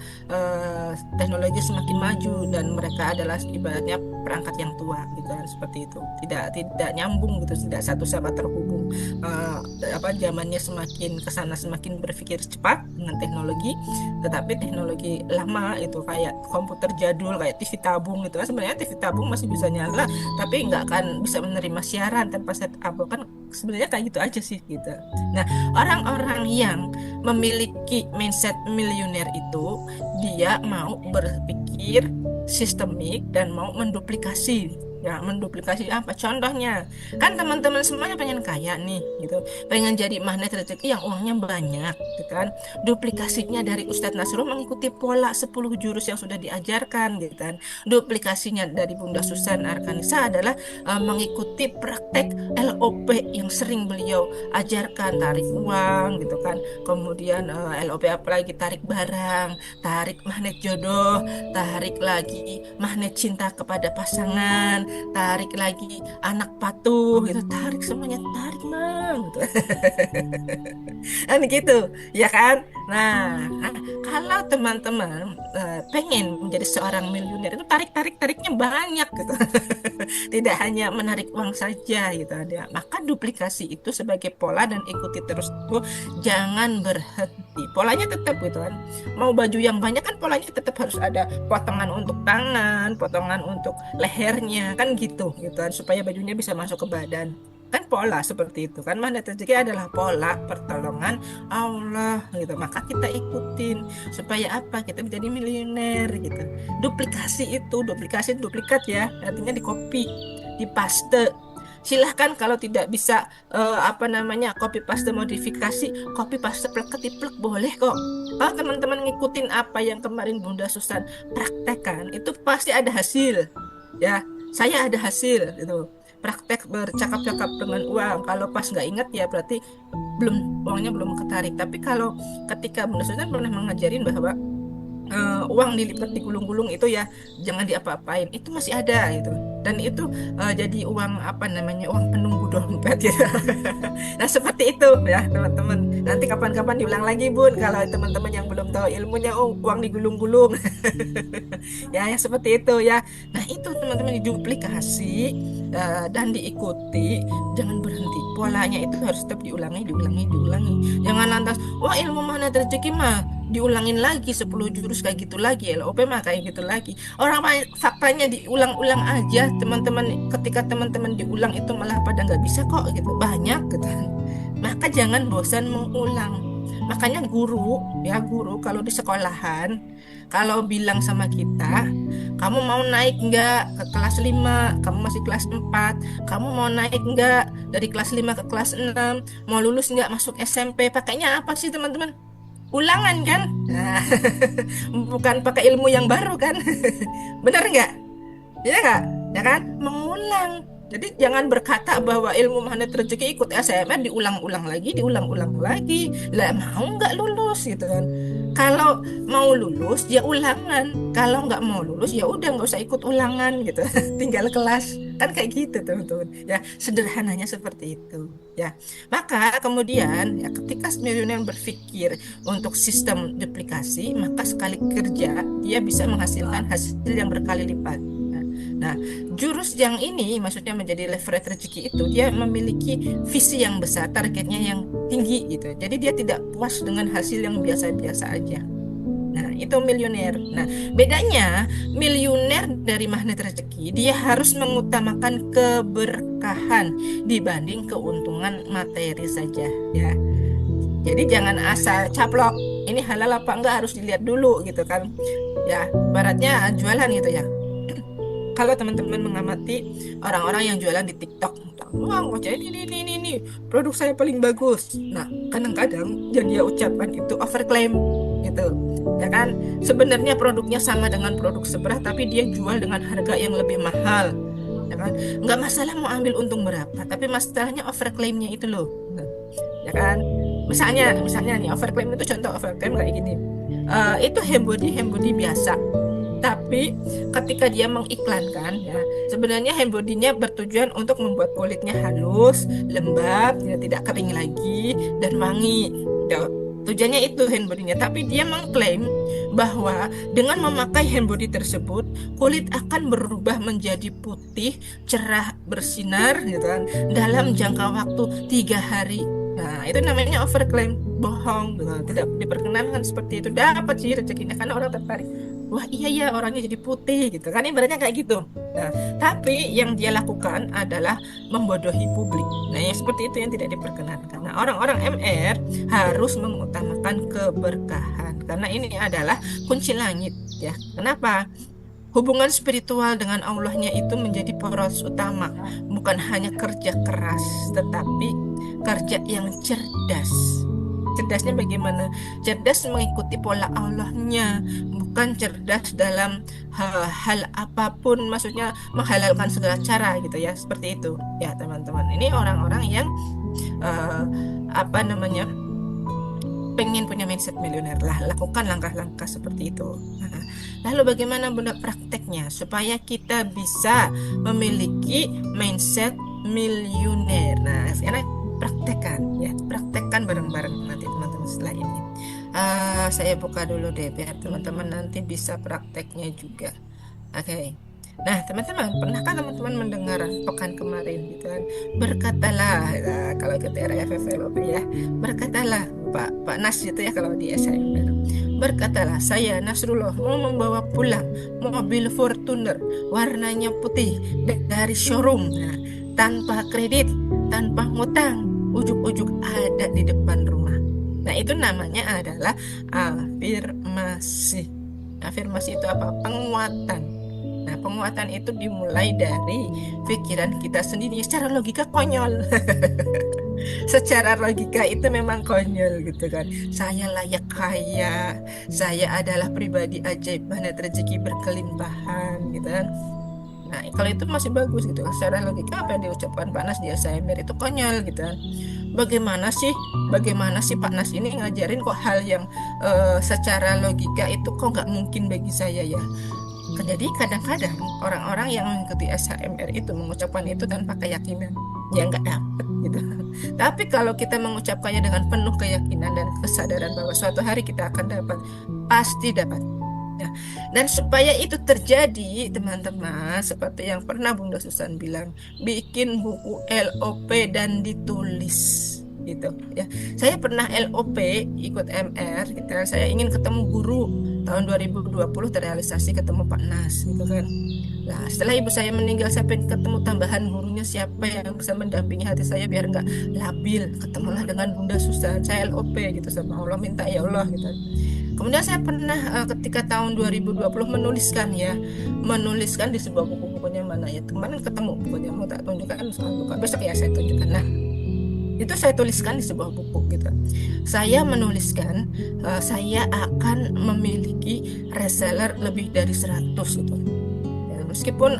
Teknologi semakin maju dan mereka adalah ibaratnya perangkat yang tua gitu kan, seperti itu. Tidak nyambung gitu, tidak satu sama terhubung. Zamannya semakin ke sana semakin berpikir cepat dengan teknologi, tetapi teknologi lama itu kayak komputer jadul kayak TV tabung gitu kan, sebenarnya TV tabung masih bisa nyala tapi nggak akan bisa menerima siaran tanpa setup kan, sebenarnya kayak gitu aja sih gitu. Nah, orang-orang yang memiliki mindset miliuner itu dia mau berpikir sistemik dan mau menduplikasi. Ya, menduplikasi apa? Contohnya, kan teman-teman semuanya pengen kaya nih, gitu. Pengen jadi magnet rezeki yang uangnya banyak, gitu kan. Duplikasinya dari Ustadz Nasrul mengikuti pola 10 jurus yang sudah diajarkan, gitu kan. Duplikasinya dari Bunda Susan Arkanisa adalah mengikuti praktek LOP yang sering beliau ajarkan, tarik uang, gitu kan. Kemudian LOP apalagi, tarik barang, tarik magnet jodoh, tarik lagi magnet cinta kepada pasangan, tarik lagi anak patuh gitu, tarik semuanya, tarik mang gitu. Kan gitu ya kan. Nah, kalau teman-teman pengen menjadi seorang miliuner itu tariknya banyak gitu. Tidak hanya menarik uang saja gitu ada, maka duplikasi itu sebagai pola dan ikuti terus tuh, jangan berhenti, polanya tetap gitu kan. Mau baju yang banyak kan polanya tetap harus ada potongan untuk tangan, potongan untuk lehernya kan gitu kan, supaya bajunya bisa masuk ke badan kan, pola seperti itu kan. Magnet rezeki adalah pola pertolongan Allah gitu, maka kita ikutin supaya apa, kita menjadi miliuner gitu. Duplikasi duplikat ya, artinya di copy, di paste. Silahkan kalau tidak bisa copy paste modifikasi, copy paste plek ketiplek boleh kok. Kalau teman-teman ngikutin apa yang kemarin Bunda Susan praktekkan, itu pasti ada hasil ya. Saya ada hasil itu, praktek bercakap-cakap dengan uang. Kalau pas nggak ingat ya berarti uangnya belum ketarik. Tapi kalau ketika Bunda Susan pernah mengajarin bahwa uang dilipat digulung-gulung itu ya jangan diapa-apain, itu masih ada gitu. Dan itu jadi uang uang penunggu dompet ya. Nah seperti itu ya teman-teman. Nanti kapan-kapan diulang lagi Bun, kalau teman-teman yang belum tahu ilmunya, uang digulung-gulung. Ya yang seperti itu ya. Nah itu teman-teman, diduplikasi dan diikuti, jangan berhenti. Polanya itu harus tetap diulangi. Jangan lantas, wah ilmu mana rezeki mah diulangin lagi 10 jurus kayak gitu lagi, LOP mah kayak gitu lagi. Orang faktanya diulang-ulang aja teman-teman. Ketika teman-teman diulang itu malah pada nggak bisa kok gitu, banyak gitu. Maka jangan bosan mengulang. Makanya guru kalau di sekolahan, kalau bilang sama kita, kamu mau naik nggak ke kelas 5, kamu masih kelas 4, kamu mau naik nggak dari kelas 5 ke kelas 6, mau lulus nggak masuk SMP, pakainya apa sih teman-teman? Ulangan kan? Nah, bukan pakai ilmu yang baru kan? Benar nggak? Ya nggak? Ya kan? Mengulang. Jadi jangan berkata bahwa ilmu magnet rezeki ikut SMR diulang-ulang lagi. Lah mau nggak lulus gitu kan? Kalau mau lulus ya ulangan. Kalau nggak mau lulus ya udah nggak usah ikut ulangan gitu. Tinggal kelas. Kan kayak gitu teman-teman. Ya sederhananya seperti itu. Ya. Maka kemudian ya ketika miliuner berpikir untuk sistem duplikasi, maka sekali kerja dia bisa menghasilkan hasil yang berkali lipat. Nah, jurus yang ini maksudnya menjadi leverage rezeki itu, dia memiliki visi yang besar, targetnya yang tinggi gitu. Jadi dia tidak puas dengan hasil yang biasa-biasa aja. Nah, itu miliuner. Nah, bedanya miliuner dari magnet rezeki, dia harus mengutamakan keberkahan dibanding keuntungan materi saja ya. Jadi jangan asal caplok, ini halal apa enggak harus dilihat dulu gitu kan. Ya, baratnya jualan gitu ya. Kalau teman-teman mengamati orang-orang yang jualan di TikTok, wah, jadi ini produk saya paling bagus. Nah, kadang-kadang yang dia ucapkan itu overclaim gitu. Ya kan? Sebenarnya produknya sama dengan produk sebelah tapi dia jual dengan harga yang lebih mahal. Ya kan? Nggak masalah mau ambil untung berapa, tapi masalahnya overclaimnya itu loh. Ya kan? Misalnya nih overclaim itu contoh overclaim kayak gini. Itu hand body biasa. Tapi ketika dia mengiklankan ya, sebenarnya hand body-nya bertujuan untuk membuat kulitnya halus, lembab, ya, tidak kering lagi dan wangi. Ya, tujuannya itu hand body-nya. Tapi dia mengklaim bahwa dengan memakai hand body tersebut, kulit akan berubah menjadi putih, cerah, bersinar gitu kan, dalam jangka waktu 3 hari. Nah, itu namanya overclaim, bohong, gitu. Tidak diperkenankan seperti itu. Dapat sih rezekinya karena orang tertarik. Wah iya ya orangnya jadi putih gitu kan, ibaratnya kayak gitu. Nah, tapi yang dia lakukan adalah membodohi publik. Nah, yang seperti itu yang tidak diperkenankan. Nah, orang-orang MR harus mengutamakan keberkahan karena ini adalah kunci langit ya. Kenapa? Hubungan spiritual dengan Allahnya itu menjadi poros utama, bukan hanya kerja keras, tetapi kerja yang cerdas. Cerdasnya bagaimana? Cerdas mengikuti pola Allahnya, bukan cerdas dalam hal apapun, maksudnya menghalalkan segala cara gitu ya, seperti itu. Ya teman-teman, ini orang-orang yang eh, apa namanya pengen punya mindset miliuner lah, lakukan langkah-langkah seperti itu. Nah, lalu bagaimana Bunda prakteknya supaya kita bisa memiliki mindset miliuner? Nah, sekarang praktekkan bareng-bareng nanti teman-teman setelah ini. Saya buka dulu deh biar teman-teman nanti bisa prakteknya juga. Oke. Nah, teman-teman, pernahkah teman-teman mendengar pekan kemarin gitu kan? Berkatalah, nah, kalau kita RFFLOP ya, berkatalah Pak Nas gitu ya kalau di SMR. Berkatalah, saya Nasrullah mau membawa pulang mobil Fortuner warnanya putih dari showroom, nah, tanpa kredit, tanpa ngutang, ujuk-ujuk ada di depan rumah. Nah, itu namanya adalah afirmasi. Afirmasi itu apa? Penguatan. Nah, penguatan itu dimulai dari pikiran kita sendiri. Secara logika konyol. Secara logika itu memang konyol gitu kan. Saya layak kaya, saya adalah pribadi ajaib, magnet rezeki berkelimpahan gitu kan. Nah, kalau itu masih bagus gitu. Secara logika apa yang diucapkan Pak Nas di ASMR itu konyol gitu kan. Bagaimana sih Pak Nas ini ngajarin kok hal yang secara logika itu kok nggak mungkin bagi saya ya. Jadi kadang-kadang orang-orang yang mengikuti SHMR itu mengucapkan itu tanpa keyakinan, ya nggak dapet gitu. Tapi kalau kita mengucapkannya dengan penuh keyakinan dan kesadaran bahwa suatu hari kita akan dapat, pasti dapat. Ya. Dan supaya itu terjadi, teman-teman, seperti yang pernah Bunda Susan bilang, bikin buku LOP dan ditulis. Gitu ya. Saya pernah LOP ikut MR gitu. Saya ingin ketemu guru tahun 2020 terrealisasi ketemu Pak Nas gitu kan. Nah, setelah ibu saya meninggal saya pengen ketemu tambahan gurunya siapa yang bisa mendampingi hati saya biar nggak labil. Ketemulah dengan Bunda Susan. Saya LOP gitu sama Allah, minta ya Allah gitu. Kemudian saya pernah ketika tahun 2020 menuliskan di sebuah buku-bukunya mana ya. Kemarin ketemu bukunya mau tak tunjukkan buka besok ya saya tunjukkan. Nah, itu saya tuliskan di sebuah buku gitu. Saya menuliskan saya akan memiliki reseller lebih dari 100 gitu. Ya, meskipun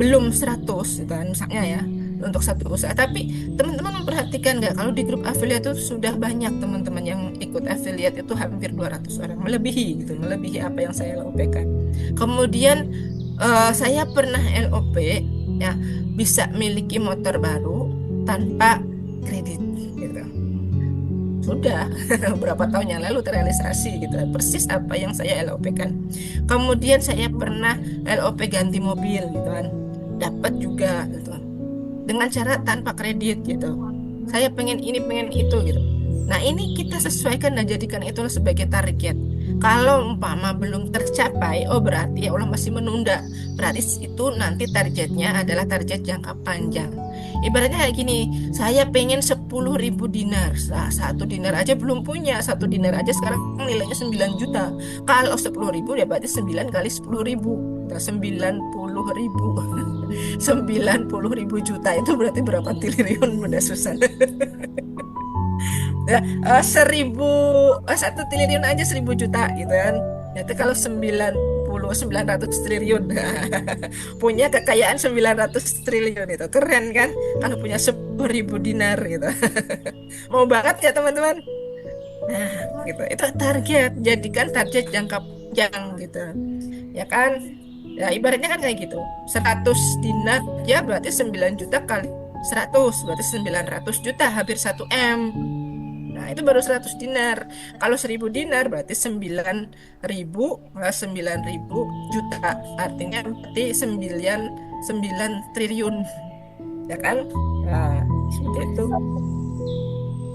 belum 100 gitu kan misalnya ya untuk satu usaha, tapi teman-teman memperhatikan nggak kalau di grup affiliate itu sudah banyak teman-teman yang ikut affiliate itu hampir 200 orang, melebihi apa yang saya LOP-kan. Kemudian saya pernah LOP ya bisa miliki motor baru tanpa kredit gitu. Sudah beberapa tahun yang lalu terrealisasi gitu, persis apa yang saya LOP-kan. Kemudian saya pernah LOP ganti mobil gitu kan, dapat juga gitu dengan cara tanpa kredit gitu. Saya pengen ini pengen itu gitu. Nah, ini kita sesuaikan dan jadikan itu sebagai target. Kalau umpama belum tercapai, oh berarti Allah masih menunda. Berarti itu nanti targetnya adalah target jangka panjang. Ibaratnya kayak gini, saya pengen 10.000 dinar. Nah, 1 dinar aja belum punya. 1 dinar aja sekarang nilainya 9 juta. Kalau 10.000 ya berarti 9 kali 10.000. Nah, 90.000. 90.000 juta itu berarti berapa triliun Bunda Susan? Ya, 1 triliun aja 1.000 juta gitu kan. Itu kalau 90 900 triliun. Punya kekayaan 900 triliun itu. Keren kan? Kalau punya 10.000 dinar gitu. Mau banget ya teman-teman? Nah, gitu. Itu target. Jadikan target jangka panjang gitu. Ya kan? Ya ibaratnya kan kayak gitu. 100 dinar ya berarti 9 juta kali 100 berarti 900 juta, hampir 1 M. Nah, itu baru 100 dinar. Kalau 1.000 dinar berarti 9.000 juta. Artinya berarti 9 triliun. Ya kan? Nah, seperti itu.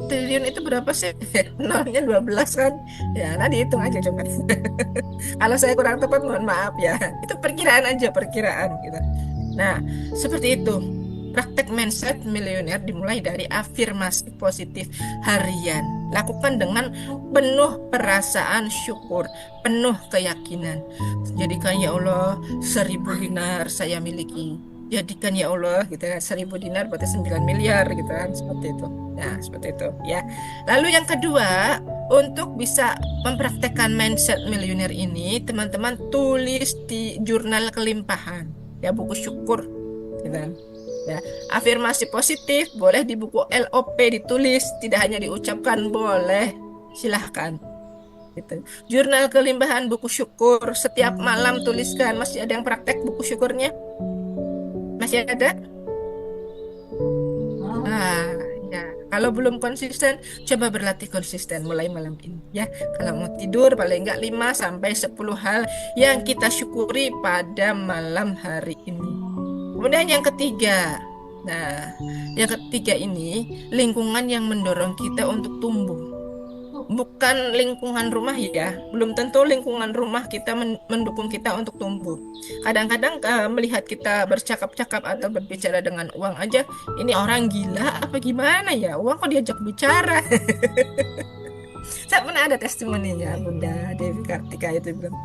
Triliun itu berapa sih? Nolnya 12 kan? Ya, nah dihitung aja coba. Kalau saya kurang tepat mohon maaf ya. Itu perkiraan aja, perkiraan gitu. Nah, seperti itu. Praktek mindset milioner dimulai dari afirmasi positif harian. Lakukan dengan penuh perasaan syukur, penuh keyakinan. Jadikan ya Allah 1.000 dinar saya miliki. Jadikan ya Allah gitu kan, 1.000 dinar berarti 9 miliar gitu kan, seperti itu. Nah, seperti itu ya. Lalu yang kedua, untuk bisa mempraktekkan mindset milioner ini, teman-teman tulis di jurnal kelimpahan, ya buku syukur gitu kan. Ya, afirmasi positif boleh di buku LOP ditulis, tidak hanya diucapkan, boleh. Silahkan. Gitu. Jurnal kelimpahan buku syukur setiap malam tuliskan. Masih ada yang praktek buku syukurnya? Masih ada? Ah, ya. Kalau belum konsisten, coba berlatih konsisten mulai malam ini ya. Kalau mau tidur paling enggak 5 sampai 10 hal yang kita syukuri pada malam hari ini. Kemudian yang ketiga, nah, yang ketiga ini lingkungan yang mendorong kita untuk tumbuh. Bukan lingkungan rumah ya, belum tentu lingkungan rumah kita mendukung kita untuk tumbuh. Kadang-kadang melihat kita bercakap-cakap atau berbicara dengan uang aja, ini orang gila apa gimana ya? Uang kok diajak bicara? Saya pernah ada testimoninya Bunda Dewi Kartika itu bilang,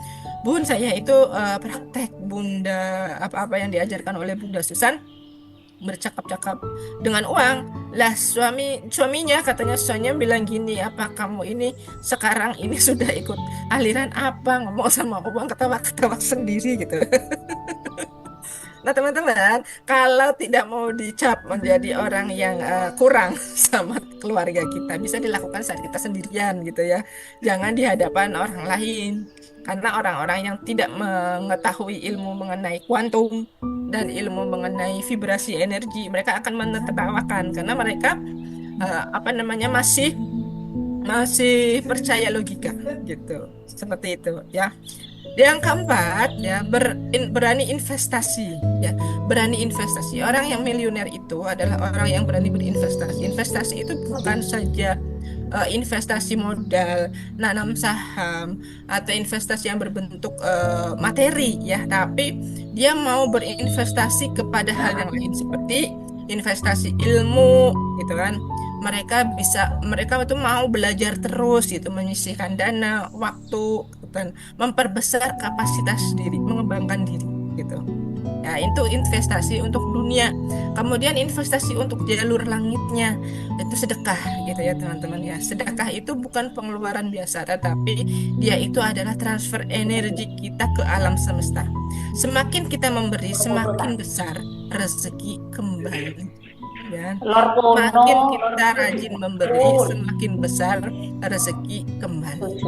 Bun saya itu praktek Bunda apa-apa yang diajarkan oleh Bunda Susan, bercakap-cakap dengan uang lah. Suaminya katanya, soalnya bilang gini, apa kamu ini sekarang ini sudah ikut aliran apa, ngomong sama uang ketawa-ketawa sendiri gitu. Nah teman-teman, kalau tidak mau dicap menjadi orang yang kurang sama keluarga kita, bisa dilakukan saat kita sendirian gitu ya. Jangan di hadapan orang lain. Karena orang-orang yang tidak mengetahui ilmu mengenai kuantum dan ilmu mengenai vibrasi energi, mereka akan menertawakan karena mereka masih percaya logika gitu. Seperti itu ya. Yang keempat ya, berani investasi ya, berani investasi. Orang yang miliuner itu adalah orang yang berani berinvestasi. Investasi itu bukan saja investasi modal, nanam saham atau investasi yang berbentuk materi ya, tapi dia mau berinvestasi kepada hal yang lain seperti investasi ilmu gitu kan. Mereka itu mau belajar terus gitu, menyisihkan dana, waktu dan memperbesar kapasitas diri, mengembangkan diri gitu. Ya, itu investasi untuk dunia. Kemudian investasi untuk jalur langitnya, itu sedekah gitu ya teman-teman ya. Sedekah itu bukan pengeluaran biasa, tetapi dia itu adalah transfer energi kita ke alam semesta. Semakin kita memberi, semakin besar rezeki kembali. Ya. Semakin kita rajin memberi, semakin besar rezeki kembali.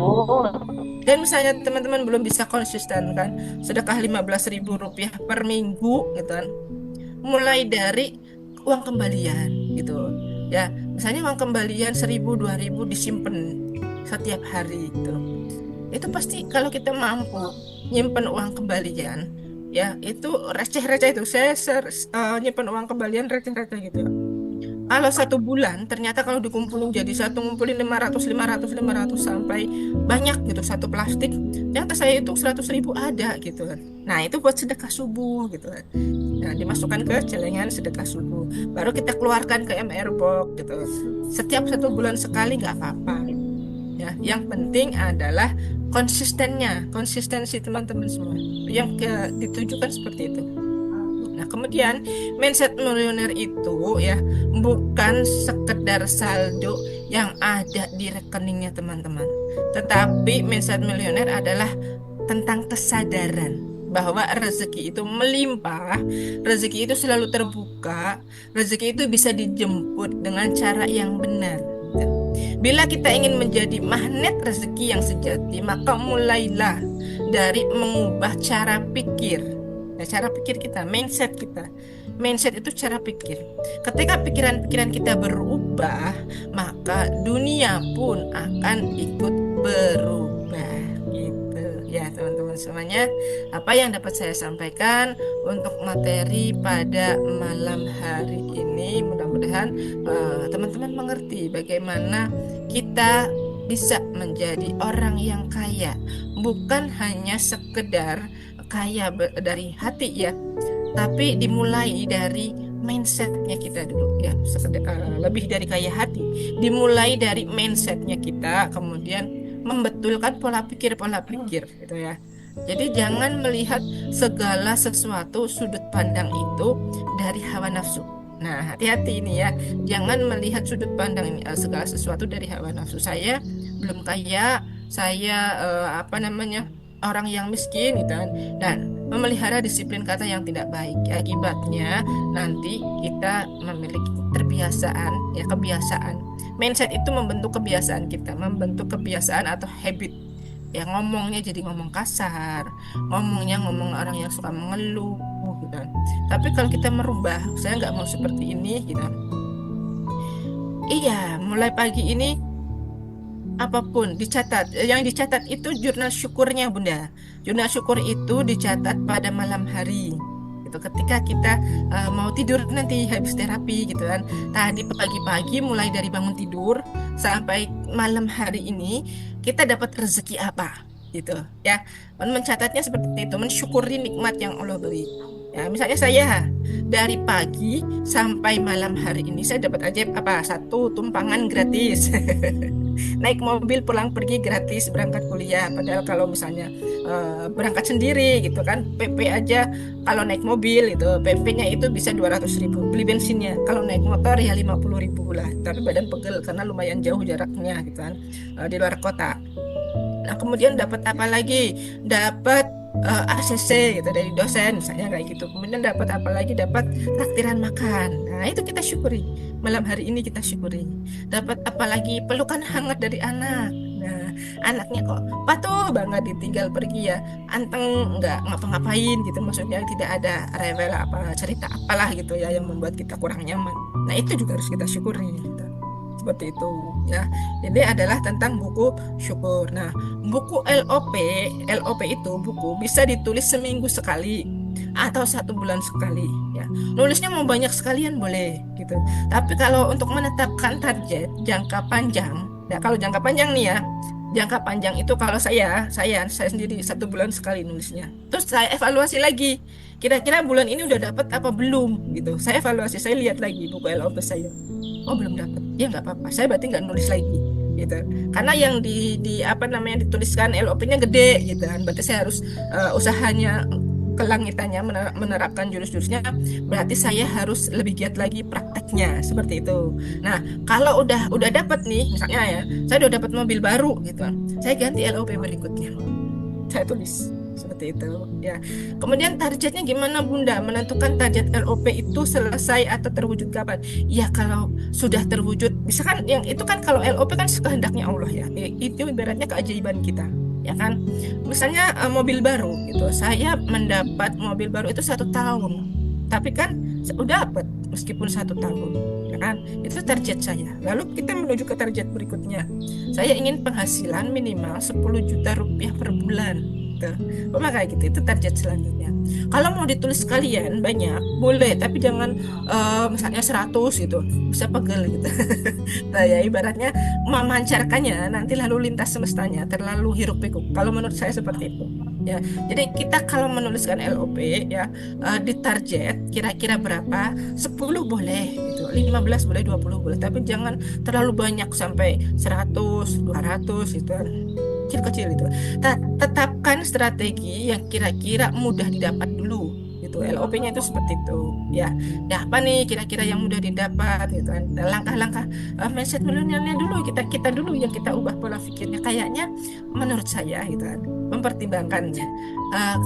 Dan misalnya teman-teman belum bisa konsisten kan, sedekah 15.000 rupiah per minggu gitu kan, mulai dari uang kembalian gitu ya. Misalnya uang kembalian 1.000, 2.000 disimpan setiap hari gitu. Itu pasti kalau kita mampu nyimpen uang kembalian ya, itu receh-receh itu. Saya nyimpen uang kembalian receh-receh gitu. Kalau 1 bulan ternyata kalau dikumpulin jadi satu, ngumpulin 500 sampai banyak gitu, satu plastik, ternyata saya itu 100.000 ada gitu kan. Nah itu buat sedekah subuh gitu kan. Nah dimasukkan ke celengan sedekah subuh, baru kita keluarkan ke MR box gitu. Setiap 1 bulan sekali nggak apa-apa ya. Yang penting adalah konsistensi teman-teman semua yang ditujukan seperti itu. Nah, kemudian mindset milioner itu ya bukan sekedar saldo yang ada di rekeningnya teman-teman. Tetapi mindset milioner adalah tentang kesadaran bahwa rezeki itu melimpah, rezeki itu selalu terbuka, rezeki itu bisa dijemput dengan cara yang benar. Bila kita ingin menjadi magnet rezeki yang sejati, maka mulailah dari mengubah cara pikir. Ya, cara pikir kita, mindset kita. Mindset itu cara pikir. Ketika pikiran-pikiran kita berubah, maka dunia pun akan ikut berubah. Gitu ya teman-teman semuanya. Apa yang dapat saya sampaikan untuk materi pada malam hari ini, mudah-mudahan teman-teman mengerti bagaimana kita bisa menjadi orang yang kaya, bukan hanya sekedar kaya dari hati ya, tapi dimulai dari mindsetnya kita dulu ya, lebih dari kaya hati, dimulai dari mindsetnya kita, kemudian membetulkan pola pikir gitu ya. Jadi jangan melihat segala sesuatu sudut pandang itu dari hawa nafsu. Nah, hati-hati ini ya, jangan melihat sudut pandang segala sesuatu dari hawa nafsu. Saya belum kaya, saya orang yang miskin gitu kan, dan memelihara disiplin kata yang tidak baik. Akibatnya nanti kita memiliki kebiasaan. Mindset itu membentuk kebiasaan kita, membentuk kebiasaan atau habit. Ya, ngomongnya jadi ngomong kasar, ngomong orang yang suka mengeluh gitu kan. Tapi kalau kita merubah, saya nggak mau seperti ini gitu. Iya, mulai pagi ini apapun dicatat. Yang dicatat itu jurnal syukurnya, Bunda. Jurnal syukur itu dicatat pada malam hari. Gitu. Ketika kita mau tidur nanti habis terapi gitu kan. Tadi pagi-pagi mulai dari bangun tidur sampai malam hari ini kita dapat rezeki apa gitu ya. Mencatatnya seperti itu, mensyukuri nikmat yang Allah beri. Ya, misalnya saya dari pagi sampai malam hari ini saya dapat ajaib apa? 1, tumpangan gratis. Naik mobil pulang pergi gratis, berangkat kuliah. Padahal kalau misalnya berangkat sendiri gitu kan, PP aja kalau naik mobil itu PP-nya itu bisa 200.000 beli bensinnya. Kalau naik motor ya 50.000 lah. Tapi badan pegel karena lumayan jauh jaraknya gitu kan, di luar kota. Nah, kemudian dapat apa lagi? Dapat ACC gitu dari dosen misalnya kayak gitu. Kemudian dapat apa lagi? Dapat takdiran makan. Nah, itu kita syukuri. Malam hari ini kita syukuri. Dapat apa lagi? Pelukan hangat dari anak. Nah, anaknya kok patuh banget ditinggal pergi ya. Anteng nggak ngapa-ngapain gitu. Maksudnya tidak ada rewel apa cerita apalah gitu ya yang membuat kita kurang nyaman. Nah, itu juga harus kita syukuri gitu. Seperti itu ya. Ini adalah tentang buku syukur. Nah, buku LOP itu buku bisa ditulis seminggu sekali atau 1 bulan sekali ya. Nulisnya mau banyak sekalian boleh gitu. Tapi kalau untuk menetapkan target jangka panjang, ya kalau jangka panjang nih ya, jangka panjang itu kalau saya sendiri 1 bulan sekali nulisnya. Terus saya evaluasi lagi. Kira-kira bulan ini udah dapat apa belum gitu. Saya evaluasi, saya lihat lagi buku LOP saya. Oh, belum dapat. Ya nggak apa-apa. Saya berarti nggak nulis lagi gitu. Karena yang dituliskan LOP-nya gede gitu kan. Berarti saya harus usahanya kelangitannya menerapkan jurus-jurusnya, berarti saya harus lebih giat lagi prakteknya seperti itu. Nah, kalau udah dapat nih, misalnya ya, saya udah dapat mobil baru gitu kan, saya ganti LOP berikutnya, saya tulis seperti itu ya. Kemudian targetnya gimana Bunda? Menentukan target LOP itu selesai atau terwujud kapan? Ya kalau sudah terwujud, misalkan yang itu kan kalau LOP kan kehendaknya Allah ya. Itu ibaratnya keajaiban kita. Ya kan, misalnya mobil baru gitu, saya mendapat mobil baru itu 1 tahun, tapi kan udah dapat meskipun 1 tahun, ya kan, itu target saya. Lalu kita menuju ke target berikutnya, saya ingin penghasilan minimal 10 juta rupiah per bulan gitu. Kayak gitu, itu target selanjutnya. Kalau mau ditulis sekalian banyak boleh, tapi jangan misalnya 100 gitu, bisa pegel gitu. Nah, ya ibaratnya memancarkannya nanti lalu lintas semestanya terlalu hiruk pikuk. Kalau menurut saya seperti itu ya. Jadi kita kalau menuliskan LOP ya, di target kira-kira berapa, 10 boleh gitu, 15 boleh, 20 boleh, tapi jangan terlalu banyak sampai 100 200 gitu, kecil-kecil itu. Tetapkan strategi yang kira-kira mudah didapat dulu gitu LOP-nya itu seperti itu ya. Nah, apa nih kira-kira yang mudah didapat gitu kan. Dan langkah-langkah mindset milenialnya dulu kita dulu yang kita ubah pola pikirnya. Kayaknya menurut saya gitu kan, mempertimbangkannya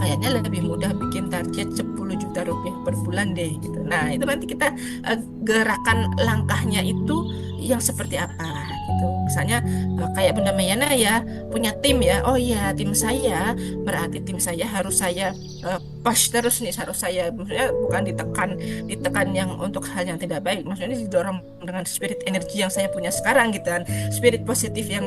kayaknya lebih mudah bikin target 10 juta rupiah per bulan deh gitu. Nah, itu nanti kita gerakan langkahnya itu yang seperti apa gitu. Misalnya kayak Bunda Mayana ya punya tim ya. Oh iya, tim saya berarti tim saya harus saya push terus nih, harus saya maksudnya bukan ditekan yang untuk hal yang tidak baik, maksudnya didorong dengan spirit energi yang saya punya sekarang gitu kan, spirit positif yang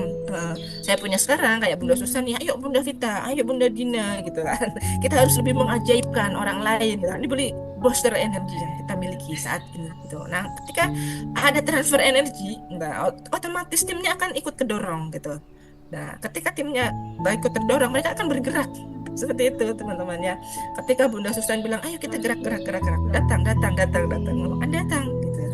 saya punya sekarang, kayak Bunda Susan ya, ayo Bunda Vita, ayo Bunda Dina gitu kan. Kita harus lebih mengajaibkan orang lain gitu kan. Ini boleh booster energi yang kita miliki saat ini gitu. Nah, ketika ada transfer energi, nah, otomatis timnya akan ikut kedorong gitu. Nah, ketika timnya baik ikut terdorong, mereka akan bergerak. Seperti itu teman-teman ya. Ketika Bunda Susan bilang, ayo kita gerak, datang, datang gitu.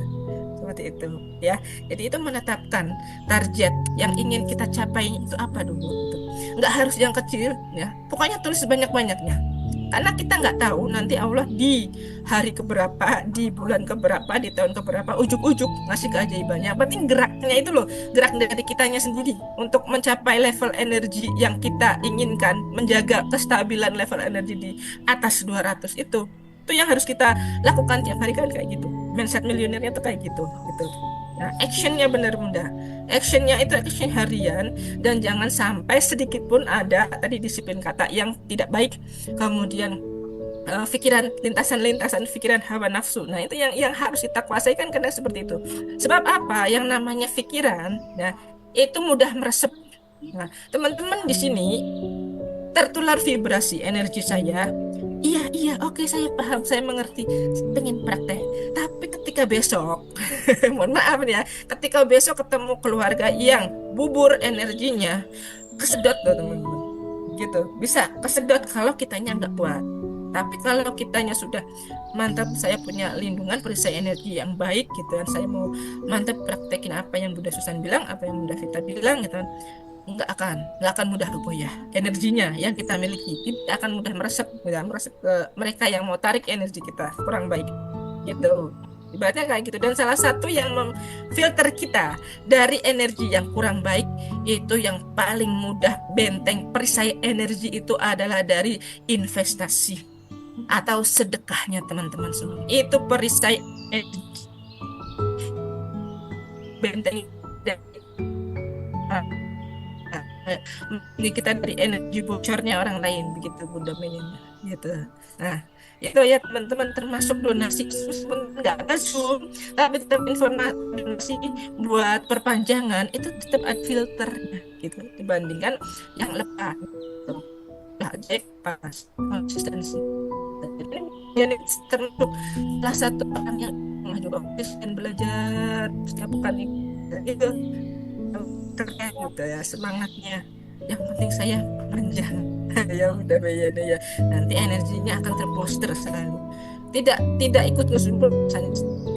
Seperti itu ya. Jadi itu menetapkan target yang ingin kita capai itu apa dulu gitu. Nggak harus yang kecil ya. Pokoknya tulis sebanyak-banyaknya. Karena kita nggak tahu nanti Allah di hari keberapa, di bulan keberapa, di tahun keberapa, ujuk-ujuk ngasih keajaibannya. Penting geraknya itu loh, gerak dari kitanya sendiri untuk mencapai level energi yang kita inginkan, menjaga kestabilan level energi di atas 200 itu yang harus kita lakukan tiap hari kan kayak gitu. Mindset milionernya tuh kayak gitu. Nah, actionnya benar Bunda. Actionnya itu action harian dan jangan sampai sedikit pun ada tadi disiplin kata yang tidak baik. Kemudian pikiran lintasan pikiran hawa nafsu. Nah, itu yang harus kita kuasai kan karena seperti itu. Sebab apa? Yang namanya pikiran, nah itu mudah meresep. Nah, teman-teman di sini tertular vibrasi energi saya. Iya, oke, saya paham, saya mengerti, pengen praktek. Tapi ketika besok, mohon maaf ya, ketika besok ketemu keluarga yang bubur energinya, kesedot loh teman-teman. Gitu, bisa kesedot kalau kitanya nggak kuat. Tapi kalau kitanya sudah mantap, saya punya lindungan perisai energi yang baik gitu kan, saya mau mantap praktekin apa yang Bunda Susan bilang, apa yang Bunda Vita bilang gitu kan, nggak akan mudah goyah energinya yang kita miliki, tidak akan mudah meresep ke mereka yang mau tarik energi kita kurang baik gitu, ibaratnya kayak gitu. Dan salah satu yang memfilter kita dari energi yang kurang baik itu, yang paling mudah benteng perisai energi itu adalah dari investasi atau sedekahnya teman-teman semua. Itu perisai energi benteng kita dari energi bocornya orang lain begitu Bunda Mayana gitu. Nah, itu ya teman-teman, termasuk donasi pun nggak ada Zoom, tapi tetap informasi buat perpanjangan itu tetap ada filternya gitu dibandingkan yang lepas gitu. Nah, jadi pas konsistensi. Jadi termasuk salah satu orang yang juga konsisten belajar setiap pekan itu terkait gitu ya semangatnya. Yang penting saya panjang ya udah Mayana ya, nanti energinya akan terposter selalu. Tidak ikut ngesumpul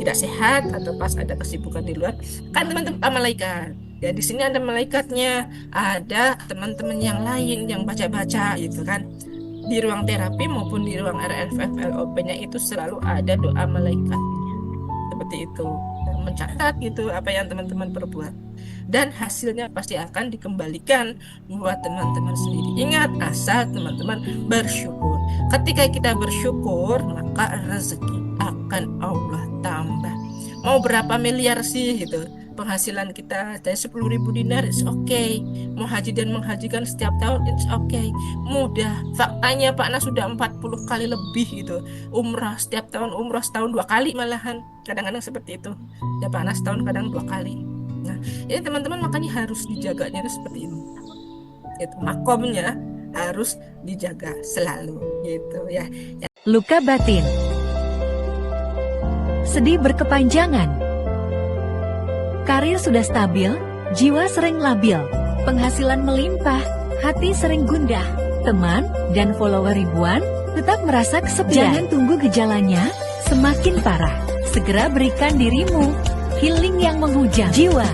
tidak sehat atau pas ada kesibukan di luar kan teman-teman malaikat ya, di sini ada malaikatnya, ada teman-teman yang lain yang baca-baca gitu kan. Di ruang terapi maupun di ruang RFF LOP-nya itu selalu ada doa malaikatnya seperti itu, mencatat gitu apa yang teman-teman perbuat, dan hasilnya pasti akan dikembalikan buat teman-teman sendiri. Ingat, asal teman-teman bersyukur. Ketika kita bersyukur, maka rezeki akan Allah tambah. Mau berapa miliar sih gitu penghasilan kita, dari 10.000 dinar it's okay. Mau haji dan menghajikan setiap tahun it's okay, mudah. Faktanya Pak Nas sudah 40 kali lebih gitu umrah setiap tahun, umrah setahun 2 kali malahan, kadang-kadang seperti itu ya Pak Nas, tahun kadang 2 kali. Nah, ini teman-teman makanya harus dijaganya seperti ini. Itu makomnya harus dijaga selalu gitu ya. Luka batin. Sedih berkepanjangan. Karir sudah stabil, jiwa sering labil, penghasilan melimpah, hati sering gundah, teman dan follower ribuan, tetap merasa kesepian. Jangan tunggu gejalanya semakin parah. Segera berikan dirimu healing yang menghujam jiwa.